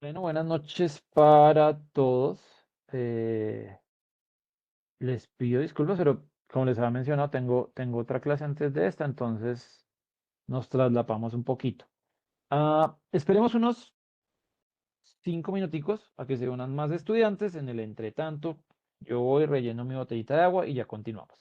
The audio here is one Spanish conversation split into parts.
Bueno, buenas noches para todos. Eh, Les pido disculpas, pero como les había mencionado, tengo otra clase antes de esta, entonces nos traslapamos un poquito. Esperemos unos 5 minuticos a que se unan más estudiantes. En el entretanto, yo voy relleno mi botellita de agua y ya continuamos.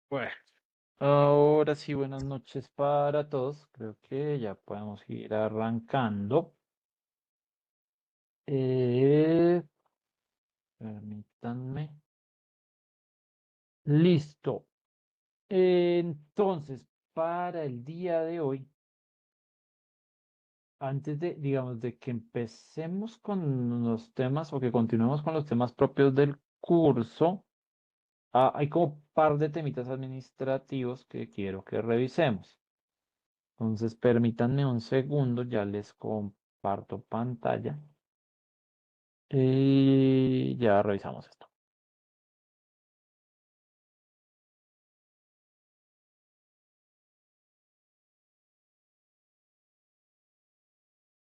Bueno, ahora sí, buenas noches para todos. Creo que ya podemos ir arrancando. Eh, Permítanme. Listo. Entonces, para el día de hoy, antes de, digamos, de que empecemos con los temas o que continuemos con los temas propios del curso, hay como un par de temitas administrativos que quiero que revisemos. Entonces, permítanme un segundo, ya les comparto pantalla y ya revisamos esto.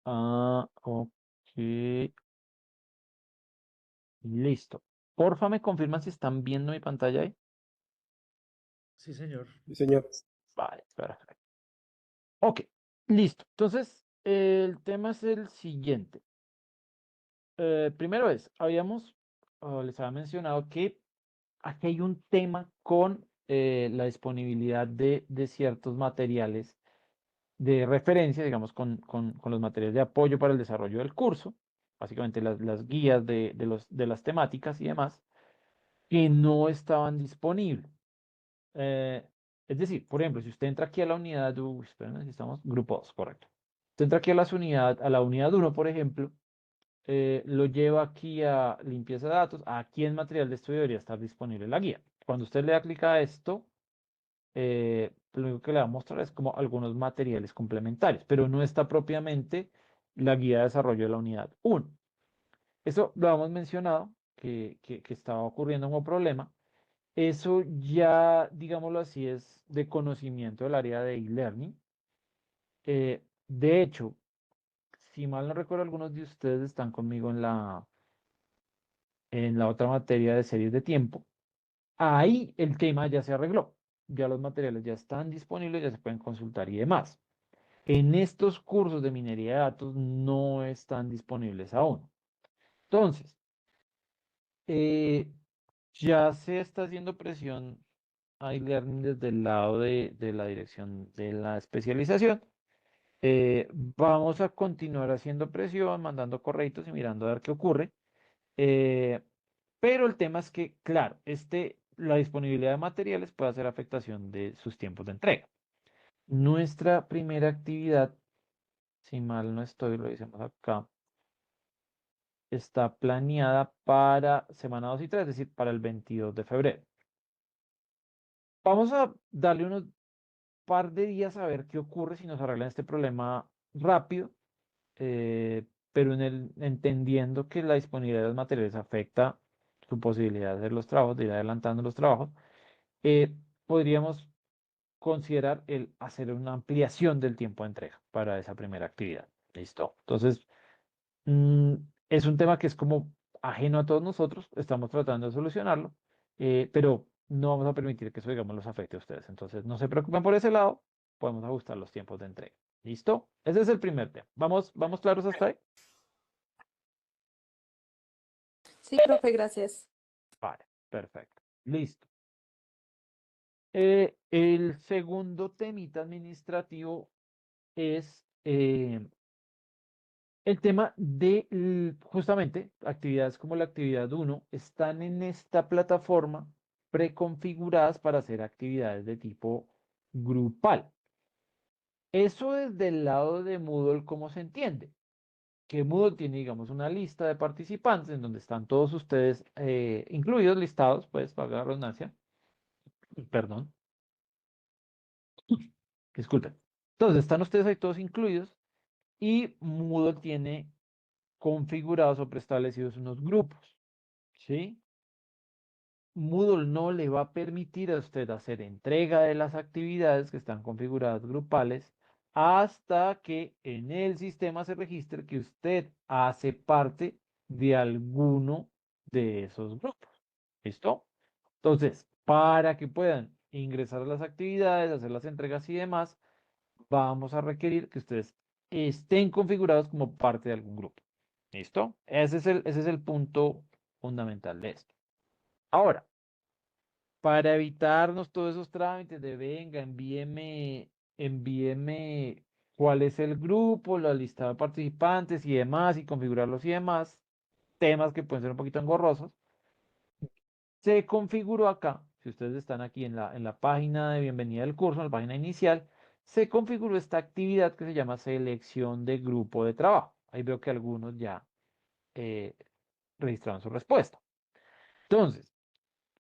Ok. Listo. Porfa, me confirman si están viendo mi pantalla ahí. Sí, señor. Sí, señor. Vale, perfecto. Ok, listo. Entonces, el tema es el siguiente. Primero les había mencionado que aquí hay un tema con la disponibilidad de ciertos materiales de referencia, digamos, con los materiales de apoyo para el desarrollo del curso, básicamente las guías de las temáticas y demás, que no estaban disponibles. Eh, es decir, por ejemplo, si usted entra aquí a la unidad, espérenme, si estamos grupo 2, correcto. Usted entra aquí a la unidad 1, por ejemplo, lo lleva aquí a limpieza de datos. Aquí en material de estudio debería estar disponible la guía. Cuando usted le da clic a esto, lo único que le va a mostrar es como algunos materiales complementarios, pero no está propiamente la guía de desarrollo de la unidad 1. Eso lo hemos mencionado, que estaba ocurriendo como problema. Eso ya, digámoslo así, es de conocimiento del área de e-learning. De hecho, si mal no recuerdo, algunos de ustedes están conmigo en la otra materia de series de tiempo. Ahí el tema ya se arregló. Ya los materiales ya están disponibles, ya se pueden consultar y demás. En estos cursos de minería de datos no están disponibles aún. Entonces, eh, ya se está haciendo presión a e-learning desde el lado de la dirección de la especialización. Vamos a continuar haciendo presión, mandando correitos y mirando a ver qué ocurre. Eh, pero el tema es que, claro, la disponibilidad de materiales puede hacer afectación de sus tiempos de entrega. Nuestra primera actividad, si mal no estoy, lo decimos acá, está planeada para semana 2 y 3, es decir, para el 22 de febrero. Vamos a darle unos par de días a ver qué ocurre si nos arreglan este problema rápido, pero entendiendo que la disponibilidad de los materiales afecta su posibilidad de hacer los trabajos, de ir adelantando los trabajos, podríamos considerar el hacer una ampliación del tiempo de entrega para esa primera actividad. ¿Listo? Entonces, mm, es un tema que es como ajeno a todos nosotros, estamos tratando de solucionarlo, pero no vamos a permitir que eso, digamos, los afecte a ustedes. Entonces, no se preocupen por ese lado, podemos ajustar los tiempos de entrega. ¿Listo? Ese es el primer tema. ¿Vamos claros hasta ahí? Sí, profe, gracias. Vale, perfecto. Listo. El segundo temita administrativo es el tema de justamente actividades como la actividad 1 están en esta plataforma preconfiguradas para hacer actividades de tipo grupal. Eso desde el lado de Moodle, ¿cómo se entiende? Que Moodle tiene, digamos, una lista de participantes en donde están todos ustedes incluidos, listados, pues, para la redundancia, perdón, disculpen. Entonces, están ustedes ahí todos incluidos y Moodle tiene configurados o preestablecidos unos grupos, ¿sí? Moodle no le va a permitir a usted hacer entrega de las actividades que están configuradas grupales hasta que en el sistema se registre que usted hace parte de alguno de esos grupos. ¿Listo? Entonces, para que puedan ingresar a las actividades, hacer las entregas y demás, vamos a requerir que ustedes estén configurados como parte de algún grupo. ¿Listo? Ese es el punto fundamental de esto. Ahora, para evitarnos todos esos trámites de venga, envíeme cuál es el grupo, la lista de participantes y demás, y configurarlos y demás, temas que pueden ser un poquito engorrosos, se configuró acá, si ustedes están aquí en la página de bienvenida del curso, en la página inicial, se configuró esta actividad que se llama selección de grupo de trabajo. Ahí veo que algunos ya eh, registraron su respuesta. Entonces,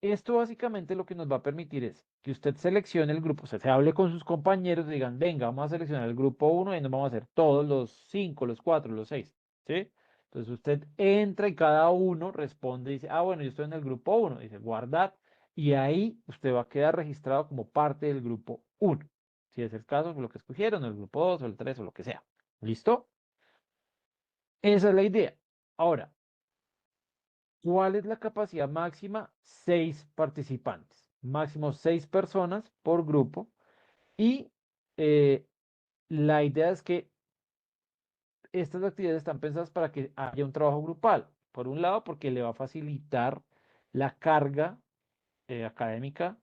esto básicamente lo que nos va a permitir es que usted seleccione el grupo, o sea, se hable con sus compañeros y digan, venga, vamos a seleccionar el grupo uno y nos vamos a hacer todos los 5, los 4, los 6, ¿sí? Entonces usted entra y cada uno responde y dice, ah, bueno, yo estoy en el grupo uno, dice guardar, y ahí usted va a quedar registrado como parte del grupo uno, si es el caso, lo que escogieron, el grupo 2 o el 3 o lo que sea. ¿Listo? Esa es la idea. Ahora, ¿cuál es la capacidad máxima? 6 participantes. Máximo 6 personas por grupo. Y eh, la idea es que estas actividades están pensadas para que haya un trabajo grupal. Por un lado, porque le va a facilitar la carga académica.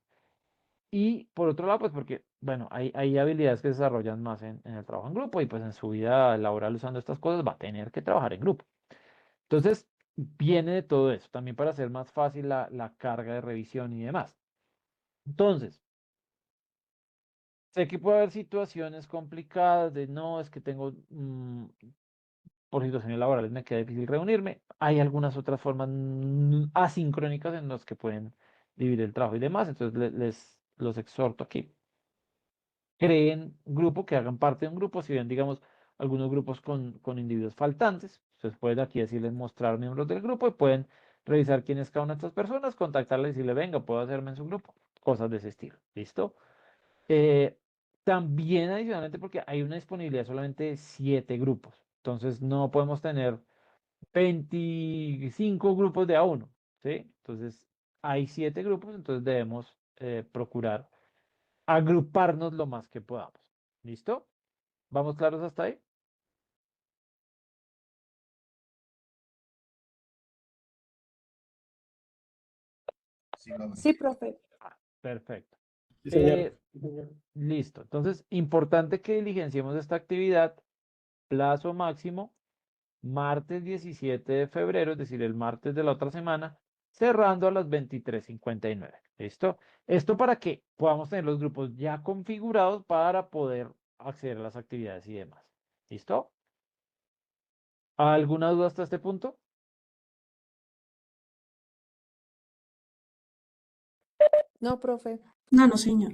Y por otro lado, pues porque, bueno, hay habilidades que se desarrollan más en el trabajo en grupo y pues en su vida laboral usando estas cosas va a tener que trabajar en grupo. Entonces, viene de todo eso, también para hacer más fácil la carga de revisión y demás. Entonces, sé que puede haber situaciones complicadas de no, es que tengo, por situaciones laborales me queda difícil reunirme. Hay algunas otras formas asincrónicas en las que pueden dividir el trabajo y demás. Entonces, les los exhorto aquí. Creen grupo, que hagan parte de un grupo, si ven, digamos, algunos grupos con individuos faltantes, ustedes pueden aquí decirles mostrar miembros del grupo y pueden revisar quién es cada una de estas personas, contactarles y decirle, venga, puedo hacerme en su grupo, cosas de ese estilo, ¿listo? Eh, También adicionalmente porque hay una disponibilidad de solamente 7 grupos, entonces no podemos tener 25 grupos de a uno, ¿sí? Entonces hay 7 grupos, entonces debemos procurar agruparnos lo más que podamos. ¿Listo? ¿Vamos claros hasta ahí? Sí, profe. Perfecto. Sí, señor. Listo. Entonces, importante que diligenciemos esta actividad. Plazo máximo, martes 17 de febrero, es decir, el martes de la otra semana, cerrando a las 23:59. ¿Listo? Esto para que podamos tener los grupos ya configurados para poder acceder a las actividades y demás. ¿Listo? ¿Alguna duda hasta este punto? No, profe. No, no, señor.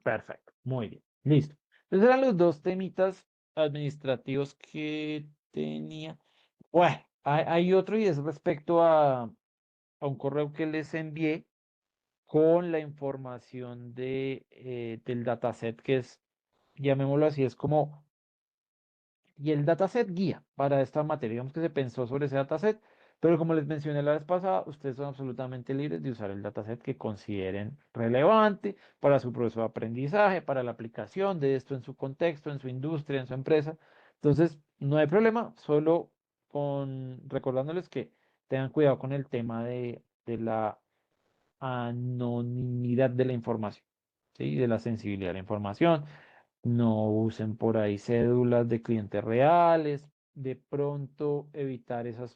Perfecto, muy bien, listo. Entonces eran los dos temitas administrativos que tenía. Bueno, hay otro y es respecto a un correo que les envié con la información del dataset que es, llamémoslo así, es como y el dataset guía para esta materia. Digamos que se pensó sobre ese dataset, pero como les mencioné la vez pasada, ustedes son absolutamente libres de usar el dataset que consideren relevante para su proceso de aprendizaje, para la aplicación de esto en su contexto, en su industria, en su empresa. Entonces, no hay problema, solo recordándoles que tengan cuidado con el tema de la anonimidad de la información, ¿sí? De la sensibilidad de la información. No usen por ahí cédulas de clientes reales. De pronto evitar esa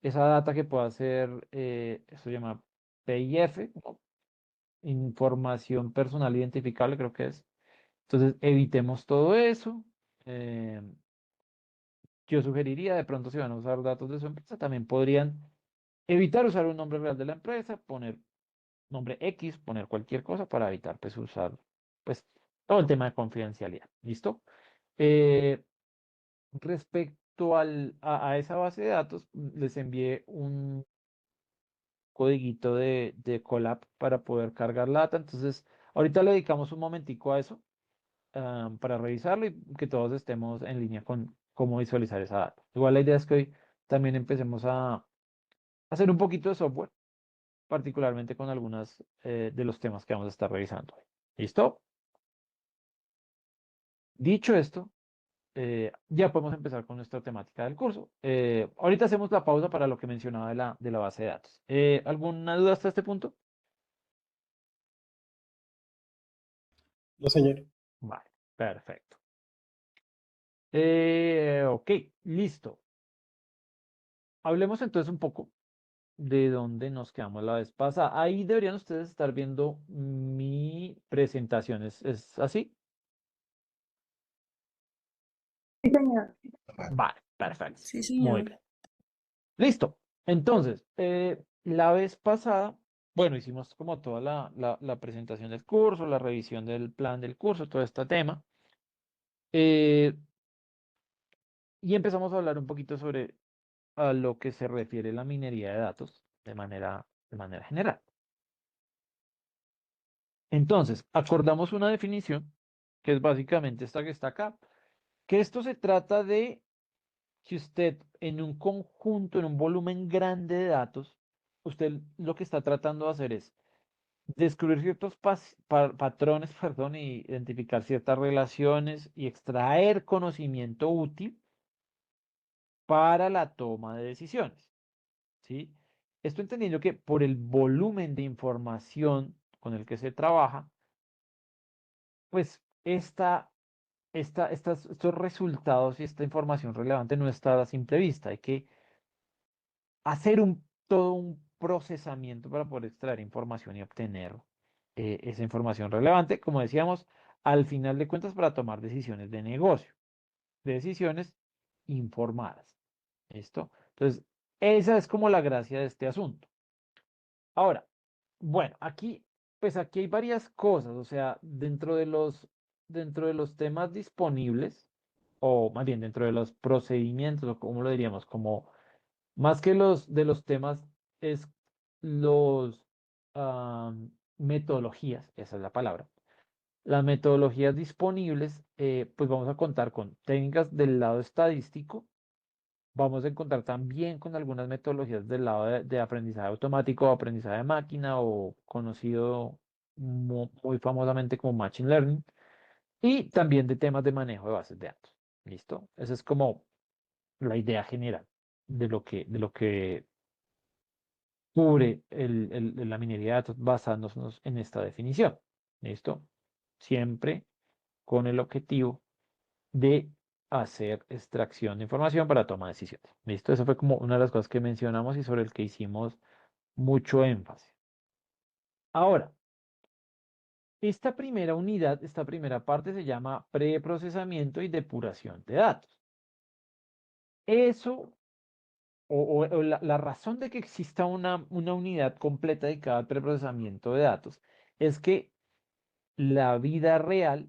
data que pueda ser, eso se llama PIF, ¿no? Información personal identificable, creo que es. Entonces, evitemos todo eso. eh, yo sugeriría, de pronto, si van a usar datos de su empresa, también podrían evitar usar un nombre real de la empresa, poner nombre X, poner cualquier cosa para evitar, pues, usar, pues, todo el tema de confidencialidad. ¿Listo? Eh, Respecto a esa base de datos, les envié un codiguito de Colab para poder cargar la data. Entonces, ahorita le dedicamos un momentico a eso, para revisarlo y que todos estemos en línea con cómo visualizar esa data. Igual la idea es que hoy también empecemos a hacer un poquito de software, particularmente con algunas de los temas que vamos a estar revisando hoy. ¿Listo? Dicho esto, ya podemos empezar con nuestra temática del curso. Ahorita hacemos la pausa para lo que mencionaba de la base de datos. ¿Alguna duda hasta este punto? No, señor. Vale, perfecto. Ok, listo. Hablemos entonces un poco de dónde nos quedamos la vez pasada. Ahí deberían ustedes estar viendo mi presentación. ¿Es así? Sí, señor. Vale, perfecto. Sí, Muy señor. bien. Listo. Entonces, la vez pasada, bueno, hicimos como toda la presentación del curso, la revisión del plan del curso, todo este tema. eh, y empezamos a hablar un poquito sobre a lo que se refiere la minería de datos de manera general. Entonces, acordamos una definición que es básicamente esta que está acá, que esto se trata de que usted en un conjunto, en un volumen grande de datos, usted lo que está tratando de hacer es descubrir ciertos patrones, perdón, y identificar ciertas relaciones y extraer conocimiento útil para la toma de decisiones, ¿sí? Esto entendiendo que por el volumen de información con el que se trabaja, pues estos resultados y esta información relevante no está a simple vista. Hay que hacer todo un procesamiento para poder extraer información y obtener esa información relevante, como decíamos, al final de cuentas para tomar decisiones de negocio, decisiones informadas. ¿Listo? Entonces, esa es como la gracia de este asunto. Ahora, bueno, pues aquí hay varias cosas, o sea, dentro de los temas disponibles, o más bien dentro de los procedimientos, o como lo diríamos, como más que de los temas, es los metodologías, esa es la palabra. Las metodologías disponibles, pues vamos a contar con técnicas del lado estadístico. Vamos a encontrar también con algunas metodologías del lado de aprendizaje automático o aprendizaje de máquina o conocido muy famosamente como Machine Learning y también de temas de manejo de bases de datos. ¿Listo? Esa es como la idea general de lo que cubre la minería de datos basándonos en esta definición. ¿Listo? Siempre con el objetivo de hacer extracción de información para toma de decisiones. ¿Listo? Eso fue como una de las cosas que mencionamos y sobre el que hicimos mucho énfasis. Ahora, esta primera unidad, esta primera parte se llama preprocesamiento y depuración de datos. Eso, o la razón de que exista una unidad completa dedicada al preprocesamiento de datos es que la vida real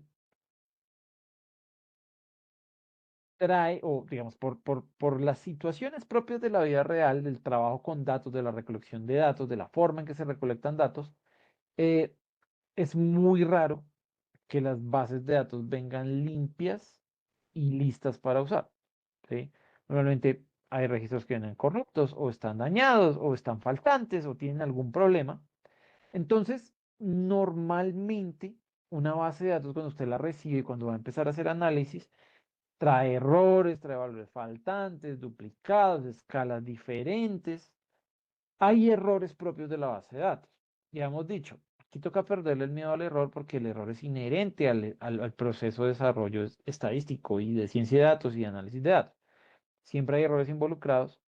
trae, o digamos, por las situaciones propias de la vida real, del trabajo con datos, de la recolección de datos, de la forma en que se recolectan datos, eh, es muy raro que las bases de datos vengan limpias y listas para usar, ¿sí? Normalmente hay registros que vienen corruptos o están dañados o están faltantes o tienen algún problema. Entonces, normalmente una base de datos cuando usted la recibe y cuando va a empezar a hacer análisis, trae errores, trae valores faltantes, duplicados, escalas diferentes. Hay errores propios de la base de datos. Ya hemos dicho, aquí toca perderle el miedo al error porque el error es inherente al proceso de desarrollo estadístico y de ciencia de datos y de análisis de datos. Siempre hay errores involucrados.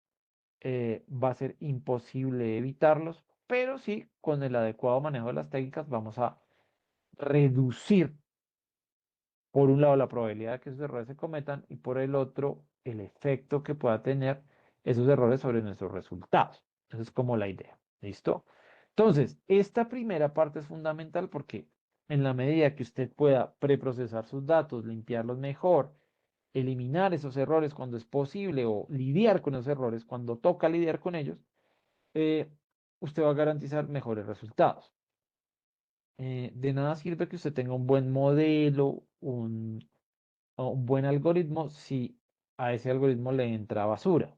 Va a ser imposible evitarlos, pero sí, con el adecuado manejo de las técnicas vamos a reducir por un lado la probabilidad de que esos errores se cometan y por el otro el efecto que pueda tener esos errores sobre nuestros resultados. Esa es como la idea. ¿Listo? Entonces, esta primera parte es fundamental porque en la medida que usted pueda preprocesar sus datos, limpiarlos mejor, eliminar esos errores cuando es posible o lidiar con esos errores cuando toca lidiar con ellos, eh, usted va a garantizar mejores resultados. De nada sirve que usted tenga un buen modelo, un buen algoritmo si a ese algoritmo le entra basura.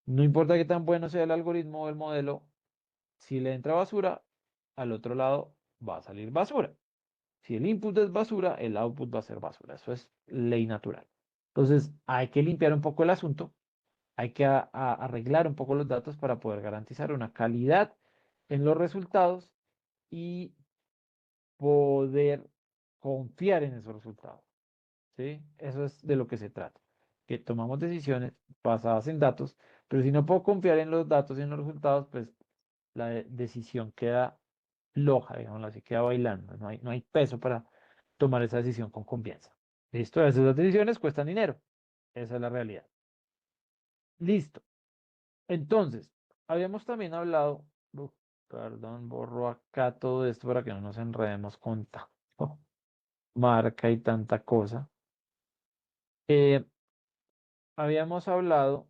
No importa qué tan bueno sea el algoritmo o el modelo, si le entra basura, al otro lado va a salir basura. Si el input es basura, el output va a ser basura. Eso es ley natural. Entonces, hay que limpiar un poco el asunto, hay que arreglar un poco los datos para poder garantizar una calidad en los resultados y poder confiar en esos resultados. ¿Sí? Eso es de lo que se trata, que tomamos decisiones basadas en datos, pero si no puedo confiar en los datos y en los resultados, pues la decisión queda floja, digamos así, queda bailando, no hay peso para tomar esa decisión con confianza. ¿Listo? Esas decisiones cuestan dinero, esa es la realidad. Listo. Entonces, habíamos también hablado, perdón, borro acá todo esto para que no nos enredemos con tanto marca y tanta cosa. Eh, Habíamos hablado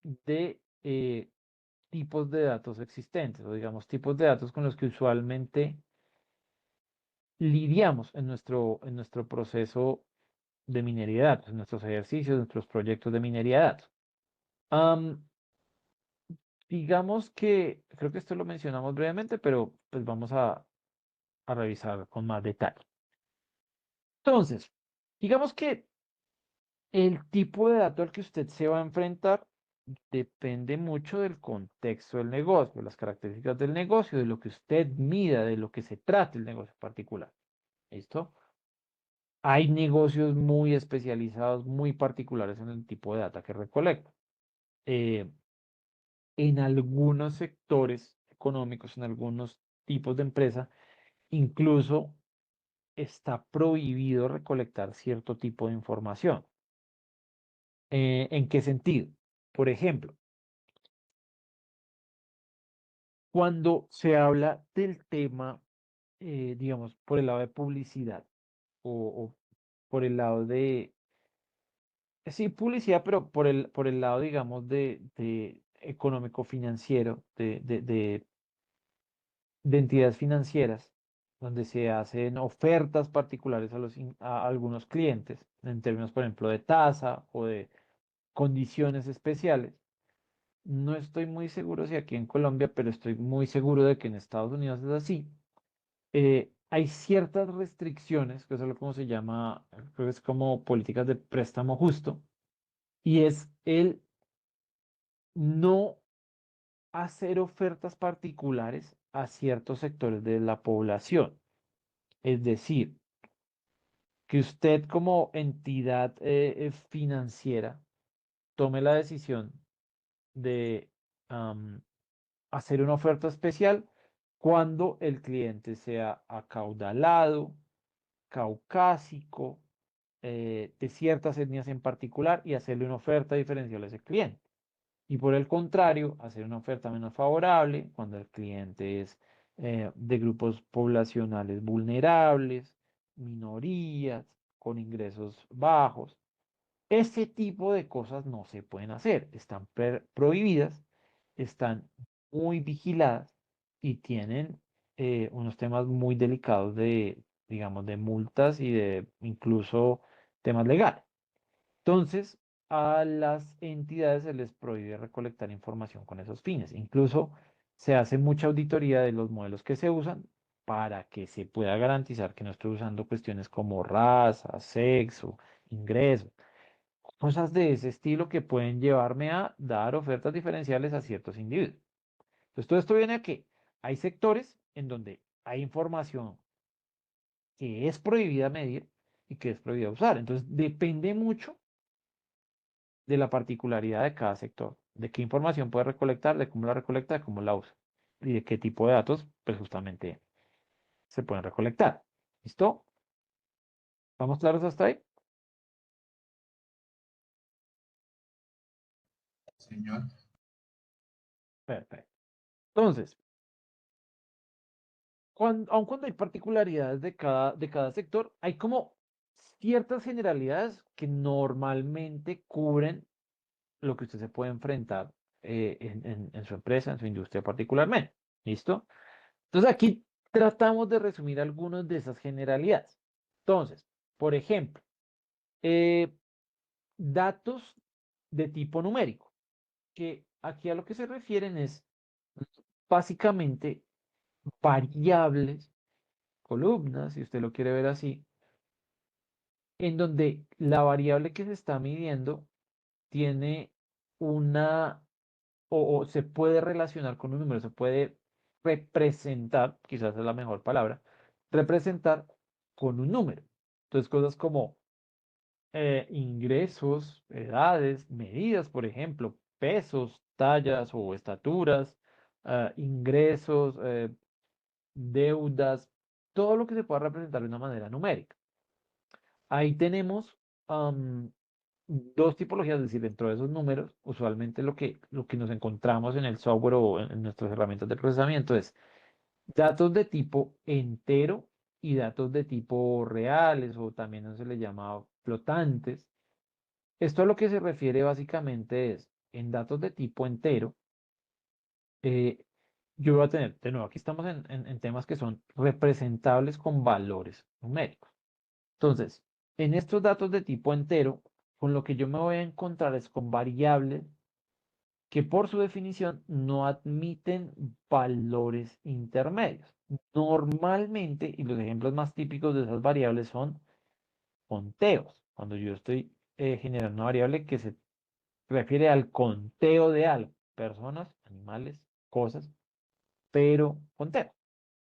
de tipos de datos existentes, o digamos, tipos de datos con los que usualmente lidiamos en nuestro proceso de minería de datos, en nuestros ejercicios, nuestros proyectos de minería de datos. Am, digamos que, creo que esto lo mencionamos brevemente, pero pues vamos a revisar con más detalle. Entonces, digamos que el tipo de dato al que usted se va a enfrentar depende mucho del contexto del negocio, las características del negocio, de lo que usted mida, de lo que se trate el negocio en particular. ¿Listo? Hay negocios muy especializados, muy particulares en el tipo de data que recolectan. Eh, en algunos sectores económicos, en algunos tipos de empresa, incluso está prohibido recolectar cierto tipo de información. ¿En qué sentido? Por ejemplo, cuando se habla del tema, digamos, por el lado de publicidad o por el lado de, sí, publicidad, pero por el lado, digamos, de económico financiero, de entidades financieras, donde se hacen ofertas particulares a algunos clientes, en términos, por ejemplo, de tasa o de condiciones especiales. No estoy muy seguro si aquí en Colombia, pero estoy muy seguro de que en Estados Unidos es así. Hay ciertas restricciones, que eso es lo como se llama, creo que es como políticas de préstamo justo, y es el no hacer ofertas particulares a ciertos sectores de la población. Es decir, que usted como entidad financiera tome la decisión de hacer una oferta especial cuando el cliente sea acaudalado, caucásico, de ciertas etnias en particular y hacerle una oferta diferencial a ese cliente. Y por el contrario, hacer una oferta menos favorable cuando el cliente es de grupos poblacionales vulnerables, minorías, con ingresos bajos. Ese tipo de cosas no se pueden hacer, están prohibidas, están muy vigiladas y tienen unos temas muy delicados de, digamos, de multas y de incluso temas legales. Entonces, a las entidades se les prohíbe recolectar información con esos fines. Incluso se hace mucha auditoría de los modelos que se usan para que se pueda garantizar que no estoy usando cuestiones como raza, sexo, ingreso, cosas de ese estilo que pueden llevarme a dar ofertas diferenciales a ciertos individuos. Entonces, todo esto viene a que hay sectores en donde hay información que es prohibida medir y que es prohibida usar. Entonces, depende mucho de la particularidad de cada sector, de qué información puede recolectar, de cómo la recolecta, de cómo la usa y de qué tipo de datos, pues justamente se pueden recolectar. ¿Listo? ¿Estamos claros hasta ahí? Señor. Perfecto. Entonces, aun cuando hay particularidades de cada sector, hay como ciertas generalidades que normalmente cubren lo que usted se puede enfrentar en su empresa, en su industria particularmente. ¿Listo? Entonces aquí tratamos de resumir algunas de esas generalidades. Entonces, por ejemplo, eh, datos de tipo numérico, que aquí a lo que se refieren es básicamente variables, columnas, si usted lo quiere ver así, en donde la variable que se está midiendo tiene una, o se puede relacionar con un número, se puede representar, quizás es la mejor palabra, representar con un número. Entonces, cosas como ingresos, edades, medidas, por ejemplo, pesos, tallas o estaturas, ingresos, deudas, todo lo que se pueda representar de una manera numérica. Ahí tenemos dos tipologías, es decir, dentro de esos números, usualmente lo que nos encontramos en el software o en nuestras herramientas de procesamiento es datos de tipo entero y datos de tipo reales o también se le llama flotantes. Esto a lo que se refiere básicamente es en datos de tipo entero, eh, yo voy a tener, de nuevo, aquí estamos en temas que son representables con valores numéricos. Entonces, en estos datos de tipo entero, con lo que yo me voy a encontrar es con variables que por su definición no admiten valores intermedios. Normalmente, y los ejemplos más típicos de esas variables son conteos. Cuando yo estoy generando una variable que se refiere al conteo de algo, personas, animales, cosas, pero conteo.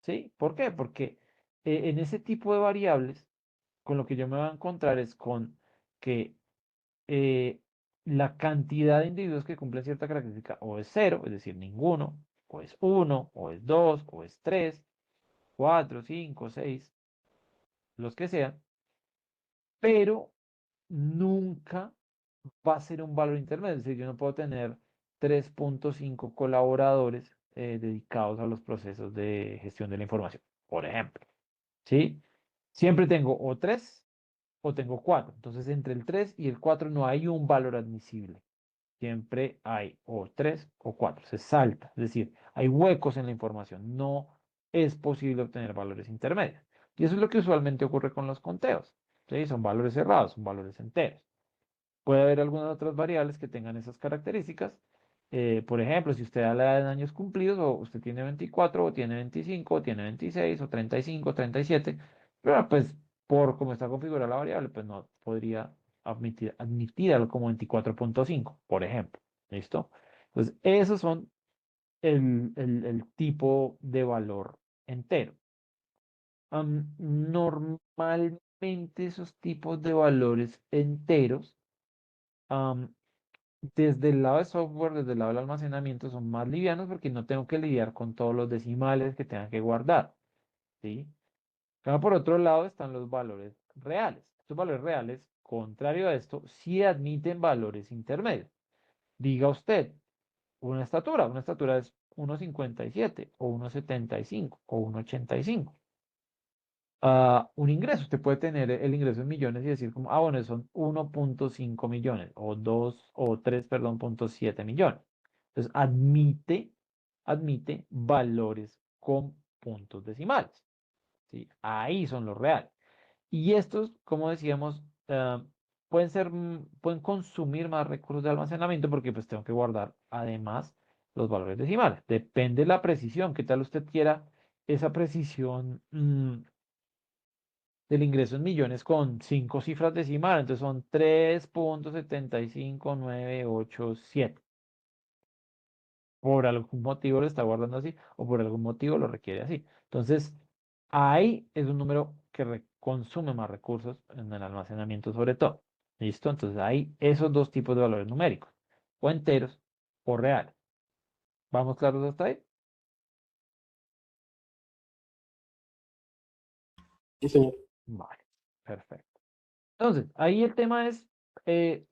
¿Sí? ¿Por qué? Porque en ese tipo de variables, con lo que yo me voy a encontrar es con que eh, la cantidad de individuos que cumplen cierta característica o es cero, es decir, ninguno, o es uno, o es dos, o es tres, cuatro, cinco, seis, los que sean, pero nunca va a ser un valor intermedio. Es decir, yo no puedo tener 3.5 colaboradores dedicados a los procesos de gestión de la información, por ejemplo. ¿Sí? Siempre tengo o 3 o tengo 4. Entonces, entre el 3 y el 4 no hay un valor admisible. Siempre hay o 3 o 4. Se salta. Es decir, hay huecos en la información. No es posible obtener valores intermedios. Y eso es lo que usualmente ocurre con los conteos. ¿Sí? Son valores cerrados, son valores enteros. Puede haber algunas otras variables que tengan esas características. Por ejemplo, si usted da la edad en años cumplidos, o usted tiene 24, o tiene 25, o tiene 26, o 35, 37, pero pues por cómo está configurada la variable, pues no podría admitir algo como 24.5, por ejemplo. ¿Listo? Entonces, esos son el tipo de valor entero. Normalmente esos tipos de valores enteros, am, desde el lado de software, desde el lado del almacenamiento, son más livianos porque no tengo que lidiar con todos los decimales que tengan que guardar, ¿sí? Pero por otro lado están los valores reales. Estos valores reales, contrario a esto, sí admiten valores intermedios. Diga usted, una estatura es 1,57 o 1,75 o 1,85. Un ingreso, usted puede tener el ingreso en millones y decir como, bueno, son 1.5 millones o 2 o 3, perdón, 0.7 millones. Entonces, admite valores con puntos decimales, ¿sí? Ahí son los reales. Y estos, como decíamos, pueden consumir más recursos de almacenamiento porque pues tengo que guardar además los valores decimales. Depende de la precisión, qué tal usted quiera esa precisión del ingreso en millones con 5 cifras decimales, entonces son 3.75987. Por algún motivo lo está guardando así o por algún motivo lo requiere así. Entonces, ahí es un número que consume más recursos en el almacenamiento sobre todo. ¿Listo? Entonces, hay esos dos tipos de valores numéricos, o enteros o reales. ¿Vamos claros hasta ahí? Sí, señor. Vale, perfecto. Entonces, ahí el tema es,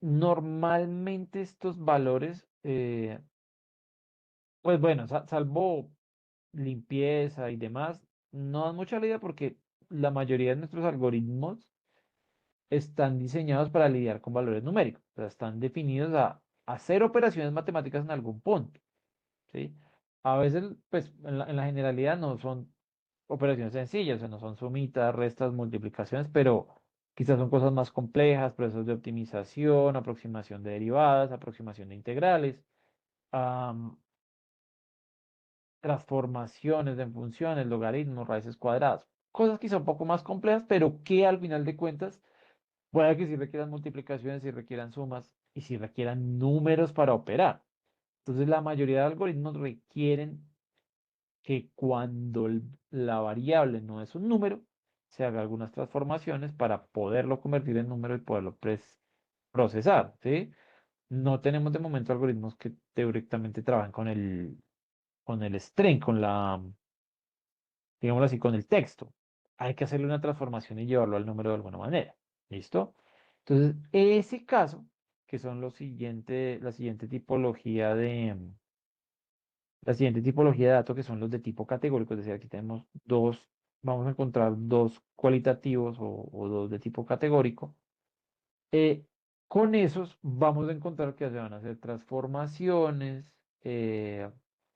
normalmente estos valores, pues bueno, salvo limpieza y demás, no dan mucha lidia porque la mayoría de nuestros algoritmos están diseñados para lidiar con valores numéricos, o sea, están definidos a hacer operaciones matemáticas en algún punto, ¿sí? A veces, pues, en la generalidad no son operaciones sencillas, o sea, no son sumitas, restas, multiplicaciones, pero quizás son cosas más complejas, procesos de optimización, aproximación de derivadas, aproximación de integrales, am, transformaciones de funciones, logaritmos, raíces cuadradas, cosas quizá un poco más complejas, pero que al final de cuentas puede que sí requieran multiplicaciones, si requieran sumas y si requieran números para operar. Entonces, la mayoría de algoritmos requieren que cuando la variable no es un número, se haga algunas transformaciones para poderlo convertir en número y poderlo procesar, ¿sí? No tenemos de momento algoritmos que teóricamente trabajan con el string, digámoslo así, con el texto. Hay que hacerle una transformación y llevarlo al número de alguna manera. ¿Listo? Entonces, ese caso, que son la siguiente tipología de datos, que son los de tipo categórico, es decir, aquí tenemos dos, vamos a encontrar dos cualitativos o dos de tipo categórico. eh, con esos vamos a encontrar que se van a hacer transformaciones,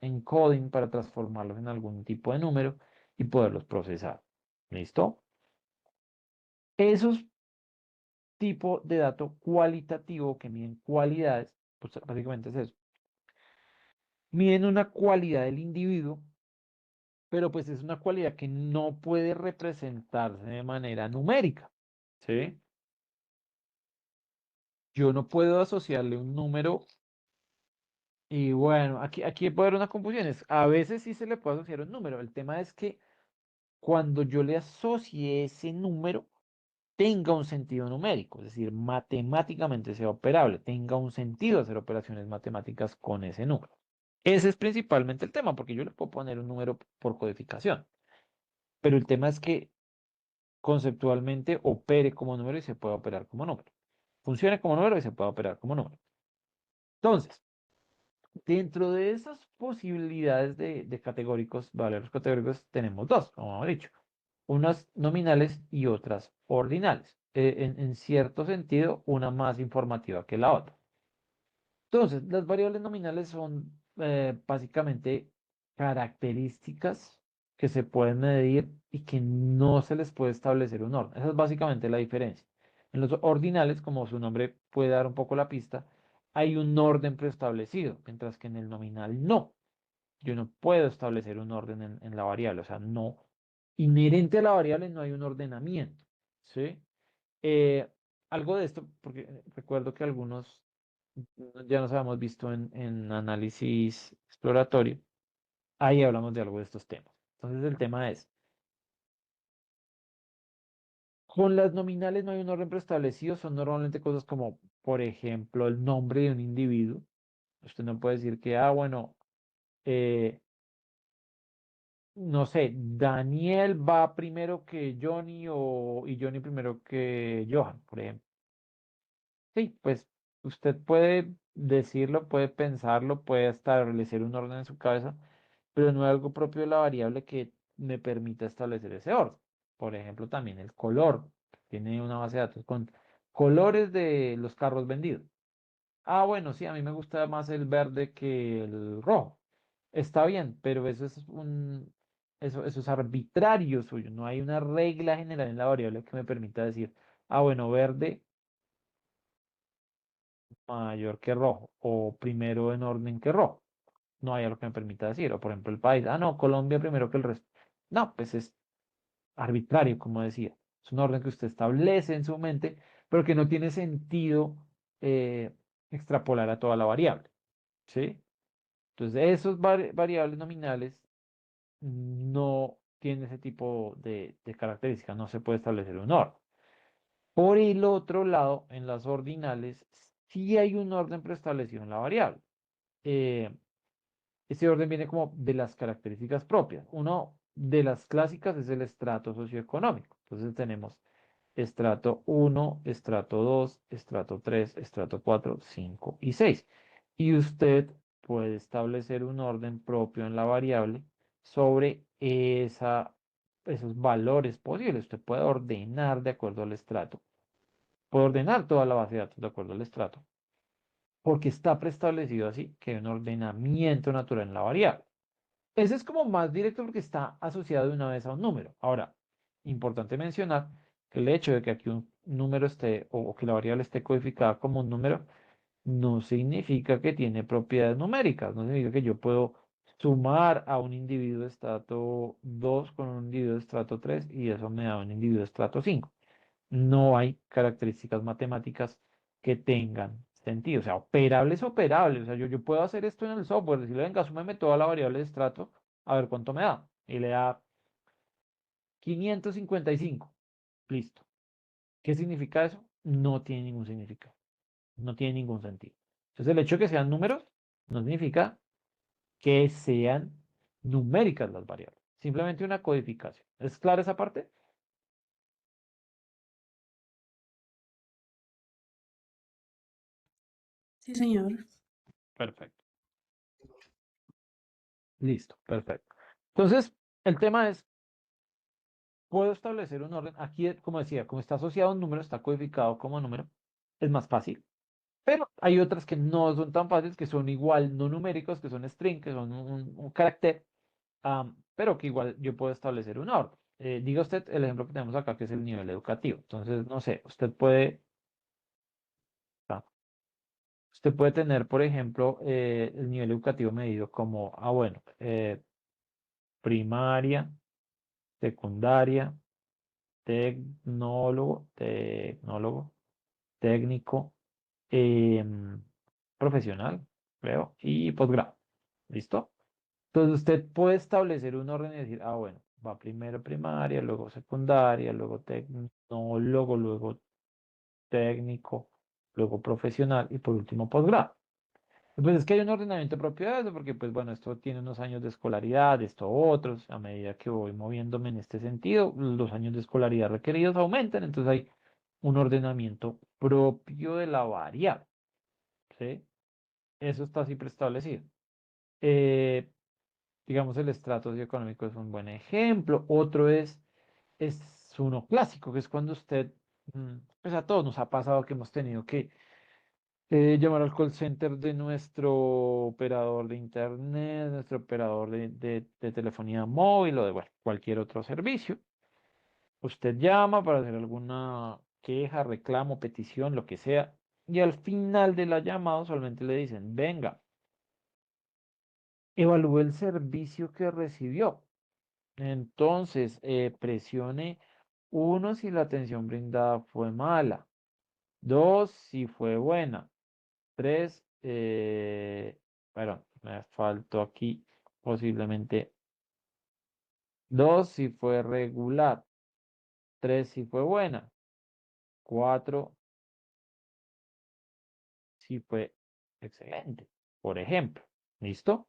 encoding para transformarlos en algún tipo de número y poderlos procesar. ¿Listo? Esos tipo de dato cualitativo que miden cualidades, pues básicamente es eso. Miden una cualidad del individuo, pero pues es una cualidad que no puede representarse de manera numérica, ¿sí? Yo no puedo asociarle un número y bueno, aquí puede haber una confusión. A veces sí se le puede asociar un número. El tema es que cuando yo le asocie ese número, tenga un sentido numérico, es decir, matemáticamente sea operable, tenga un sentido hacer operaciones matemáticas con ese número. Ese es principalmente el tema, porque yo le puedo poner un número por codificación, pero el tema es que conceptualmente opere como número y se puede operar como número. Funcione como número y se puede operar como número. Entonces, dentro de esas posibilidades de categóricos, valores categóricos, tenemos dos, como hemos dicho, unas nominales y otras ordinales. En cierto sentido, una más informativa que la otra. Entonces, las variables nominales son básicamente características que se pueden medir y que no se les puede establecer un orden. Esa es básicamente la diferencia. En los ordinales, como su nombre puede dar un poco la pista, hay un orden preestablecido, mientras que en el nominal no. Yo no puedo establecer un orden en la variable, o sea, no. Inherente a la variable no hay un ordenamiento, ¿sí? Eh, Algo de esto, porque recuerdo que algunos ya nos habíamos visto en análisis exploratorio, ahí hablamos de algo de estos temas. Entonces el tema es, con las nominales no hay un orden preestablecido, son normalmente cosas como, por ejemplo, el nombre de un individuo. Usted no puede decir que, bueno, eh, no sé, Daniel va primero que Johnny y Johnny primero que Johan, por ejemplo. Sí, pues usted puede decirlo, puede pensarlo, puede establecer un orden en su cabeza, pero no es algo propio de la variable que me permita establecer ese orden. Por ejemplo, también el color. Tiene una base de datos con colores de los carros vendidos. Bueno, sí, a mí me gusta más el verde que el rojo. Está bien, pero eso es arbitrario suyo. No hay una regla general en la variable que me permita decir, bueno, verde mayor que rojo o primero en orden que rojo. No hay algo que me permita decir. O por ejemplo el país, no, Colombia primero que el resto. No, pues es arbitrario, como decía. Es un orden que usted establece en su mente, pero que no tiene sentido eh, extrapolar a toda la variable. ¿Sí? Entonces, esos variables nominales no tienen ese tipo de características, no se puede establecer un orden. Por el otro lado, en las ordinales, sí hay un orden preestablecido en la variable. Eh, Ese orden viene como de las características propias. Uno de las clásicas es el estrato socioeconómico. Entonces tenemos estrato 1, estrato 2, estrato 3, estrato 4, 5 y 6. Y usted puede establecer un orden propio en la variable sobre esos valores posibles. Usted puede ordenar de acuerdo al estrato. Puede ordenar toda la base de datos de acuerdo al estrato. Porque está preestablecido así que hay un ordenamiento natural en la variable. Ese es como más directo porque está asociado de una vez a un número. Ahora, importante mencionar que el hecho de que aquí un número esté o que la variable esté codificada como un número no significa que tiene propiedades numéricas. No significa que yo puedo sumar a un individuo de estrato 2 con un individuo de estrato 3 y eso me da un individuo de estrato 5. No hay características matemáticas que tengan sentido. O sea, operable es operable. O sea, yo puedo hacer esto en el software, decirle, venga, súmeme toda la variable de estrato, a ver cuánto me da. Y le da 555. Listo. ¿Qué significa eso? No tiene ningún significado. No tiene ningún sentido. Entonces, el hecho de que sean números no significa que sean numéricas las variables. Simplemente una codificación. ¿Es clara esa parte? Sí, señor. Perfecto. Listo, perfecto. Entonces, el tema es, puedo establecer un orden. Aquí, como decía, como está asociado a un número, está codificado como número, es más fácil. Pero hay otras que no son tan fáciles, que son igual no numéricos, que son string, que son un carácter, pero que igual yo puedo establecer un orden. Diga usted el ejemplo que tenemos acá, que es el nivel educativo. Entonces, no sé, usted puede Usted puede tener, por ejemplo, el nivel educativo medido como, bueno, primaria, secundaria, tecnólogo, técnico, em, profesional, creo, y posgrado. ¿Listo? Entonces usted puede establecer un orden y decir, bueno, va primero primaria, luego secundaria, luego tecnólogo, luego técnico, luego profesional y por último posgrado. Pues es que hay un ordenamiento propio de eso, porque pues bueno, esto tiene unos años de escolaridad, esto otros, a medida que voy moviéndome en este sentido, los años de escolaridad requeridos aumentan, entonces hay un ordenamiento propio de la variable, ¿sí? Eso está así preestablecido. Eh, digamos, el estrato socioeconómico es un buen ejemplo. Otro es uno clásico, que es cuando usted, pues a todos nos ha pasado que hemos tenido que llamar al call center de nuestro operador de internet, nuestro operador de telefonía móvil o de bueno, cualquier otro servicio. Usted llama para hacer alguna queja, reclamo, petición, lo que sea, y al final de la llamada solamente le dicen, venga, evalúe el servicio que recibió. Entonces, presione uno si la atención brindada fue mala, dos si fue buena. Tres, bueno, me faltó aquí posiblemente dos si fue regular, tres si fue buena, cuatro si fue excelente, por ejemplo. ¿Listo?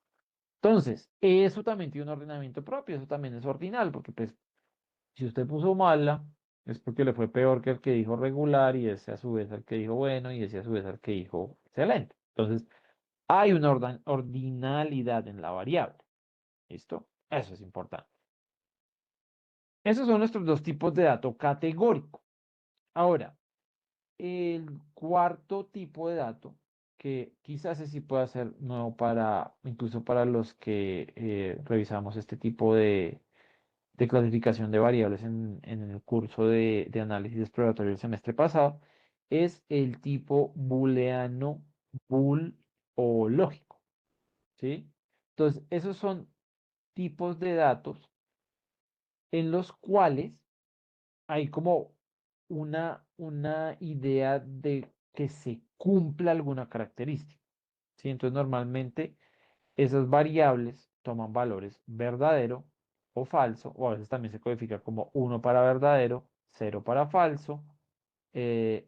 Entonces, eso también tiene un ordenamiento propio, eso también es ordinal, porque pues si usted puso mala, es porque le fue peor que el que dijo regular y ese a su vez al que dijo bueno y ese a su vez al que dijo excelente. Entonces, hay una ordinalidad en la variable. ¿Listo? Eso es importante. Esos son nuestros dos tipos de dato categórico. Ahora, el cuarto tipo de dato, que quizás ese sí pueda ser nuevo para, incluso para los que revisamos este tipo de clasificación de variables en el curso de análisis exploratorio el semestre pasado, es el tipo booleano, bool o lógico. ¿Sí? Entonces, esos son tipos de datos en los cuales hay como una idea de que se cumpla alguna característica. ¿Sí? Entonces, normalmente esas variables toman valores verdadero o falso, o a veces también se codifica como uno para verdadero, cero para falso. eh,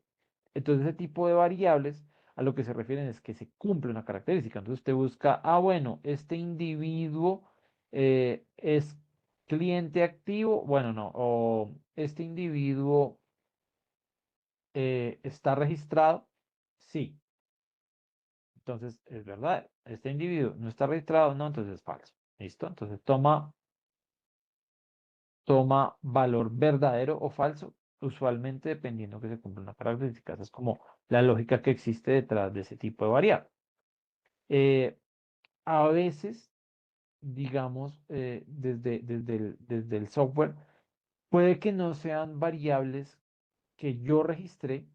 entonces, ese tipo de variables a lo que se refieren es que se cumple una característica. Entonces, usted busca, bueno, este individuo es cliente activo, bueno, no, o este individuo está registrado, sí. Entonces es verdad, este individuo no está registrado, no, entonces es falso. ¿Listo? Entonces toma valor verdadero o falso, usualmente dependiendo que se cumpla una característica. Esa es como la lógica que existe detrás de ese tipo de variable. A veces, digamos, desde el software, puede que no sean variables que yo registré,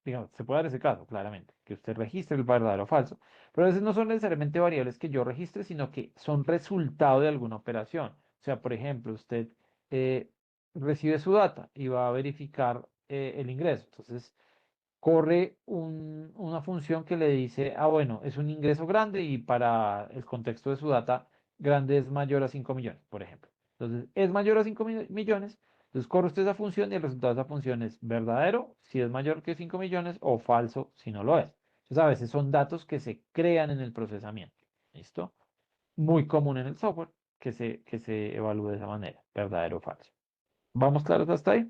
digamos, se puede dar ese caso, claramente, que usted registre el verdadero o falso, pero a veces no son necesariamente variables que yo registre, sino que son resultado de alguna operación. O sea, por ejemplo, usted eh, recibe su data y va a verificar el ingreso. Entonces, corre una función que le dice, bueno, es un ingreso grande y para el contexto de su data, grande es mayor a 5 millones, por ejemplo. Entonces, es mayor a 5 millones, entonces corre usted esa función y el resultado de esa función es verdadero si es mayor que 5 millones o falso si no lo es. Entonces, a veces son datos que se crean en el procesamiento. ¿Listo? Muy común en el software que se evalúe de esa manera, verdadero o falso. ¿Vamos claros hasta ahí?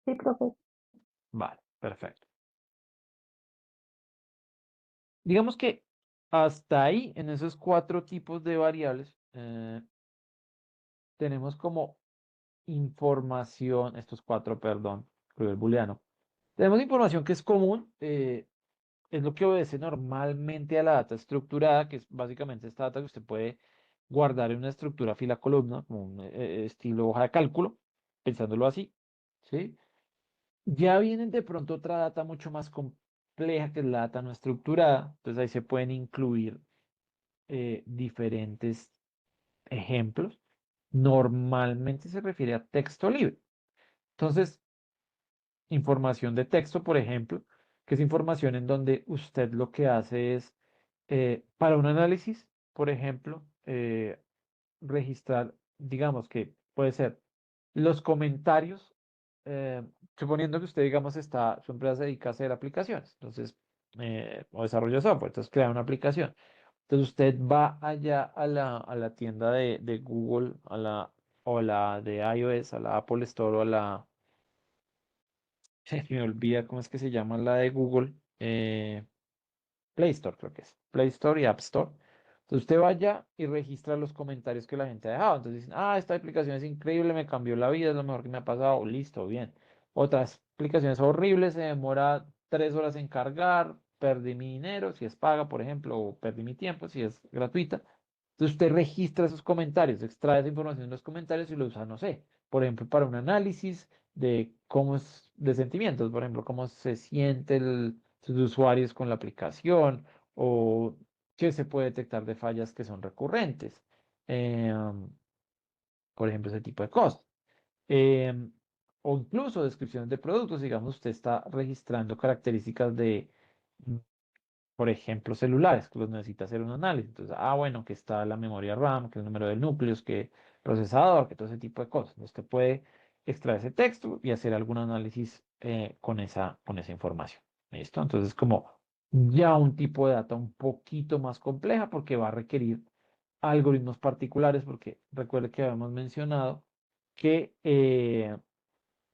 Sí, profe. Vale, perfecto. Digamos que hasta ahí, en esos cuatro tipos de variables, tenemos como información, estos cuatro, perdón, el booleano. Tenemos información que es común, es lo que obedece normalmente a la data estructurada, que es básicamente esta data que usted puede guardar en una estructura fila-columna, como un estilo hoja de cálculo, pensándolo así, ¿sí? Ya vienen de pronto otra data mucho más compleja, que es la data no estructurada. Entonces ahí se pueden incluir diferentes ejemplos. Normalmente se refiere a texto libre. Entonces, información de texto, por ejemplo, que es información en donde usted lo que hace es, para un análisis, por ejemplo, registrar, digamos que puede ser los comentarios, eh, suponiendo que usted, digamos, su empresa se dedica a hacer aplicaciones, entonces, o desarrollo de software, entonces crea una aplicación. Entonces usted va allá a la tienda de Google, o la de iOS, a la Apple Store, o a la, se me olvida cómo es que se llama la de Google, Play Store, creo que es. Play Store y App Store. Entonces usted vaya y registra los comentarios que la gente ha dejado. Entonces dicen, esta aplicación es increíble, me cambió la vida, es lo mejor que me ha pasado. Listo, bien. Otras aplicaciones horribles, se demora 3 horas en cargar, perdí mi dinero, si es paga, por ejemplo, o perdí mi tiempo, si es gratuita. Entonces usted registra esos comentarios, extrae esa información de los comentarios y lo usa, no sé, por ejemplo, para un análisis de cómo es, de sentimientos, por ejemplo, cómo se siente sus usuarios con la aplicación, o qué se puede detectar de fallas que son recurrentes. em, por ejemplo, ese tipo de cosas. Em, o incluso descripciones de productos, digamos, usted está registrando características de, por ejemplo, celulares, que los necesita hacer un análisis. Entonces, bueno, que está la memoria RAM, que el número de núcleos, que procesador, que todo ese tipo de cosas. Usted puede extraer ese texto y hacer algún análisis con esa información. ¿Listo? Entonces, como ya un tipo de data un poquito más compleja porque va a requerir algoritmos particulares, porque recuerde que habíamos mencionado que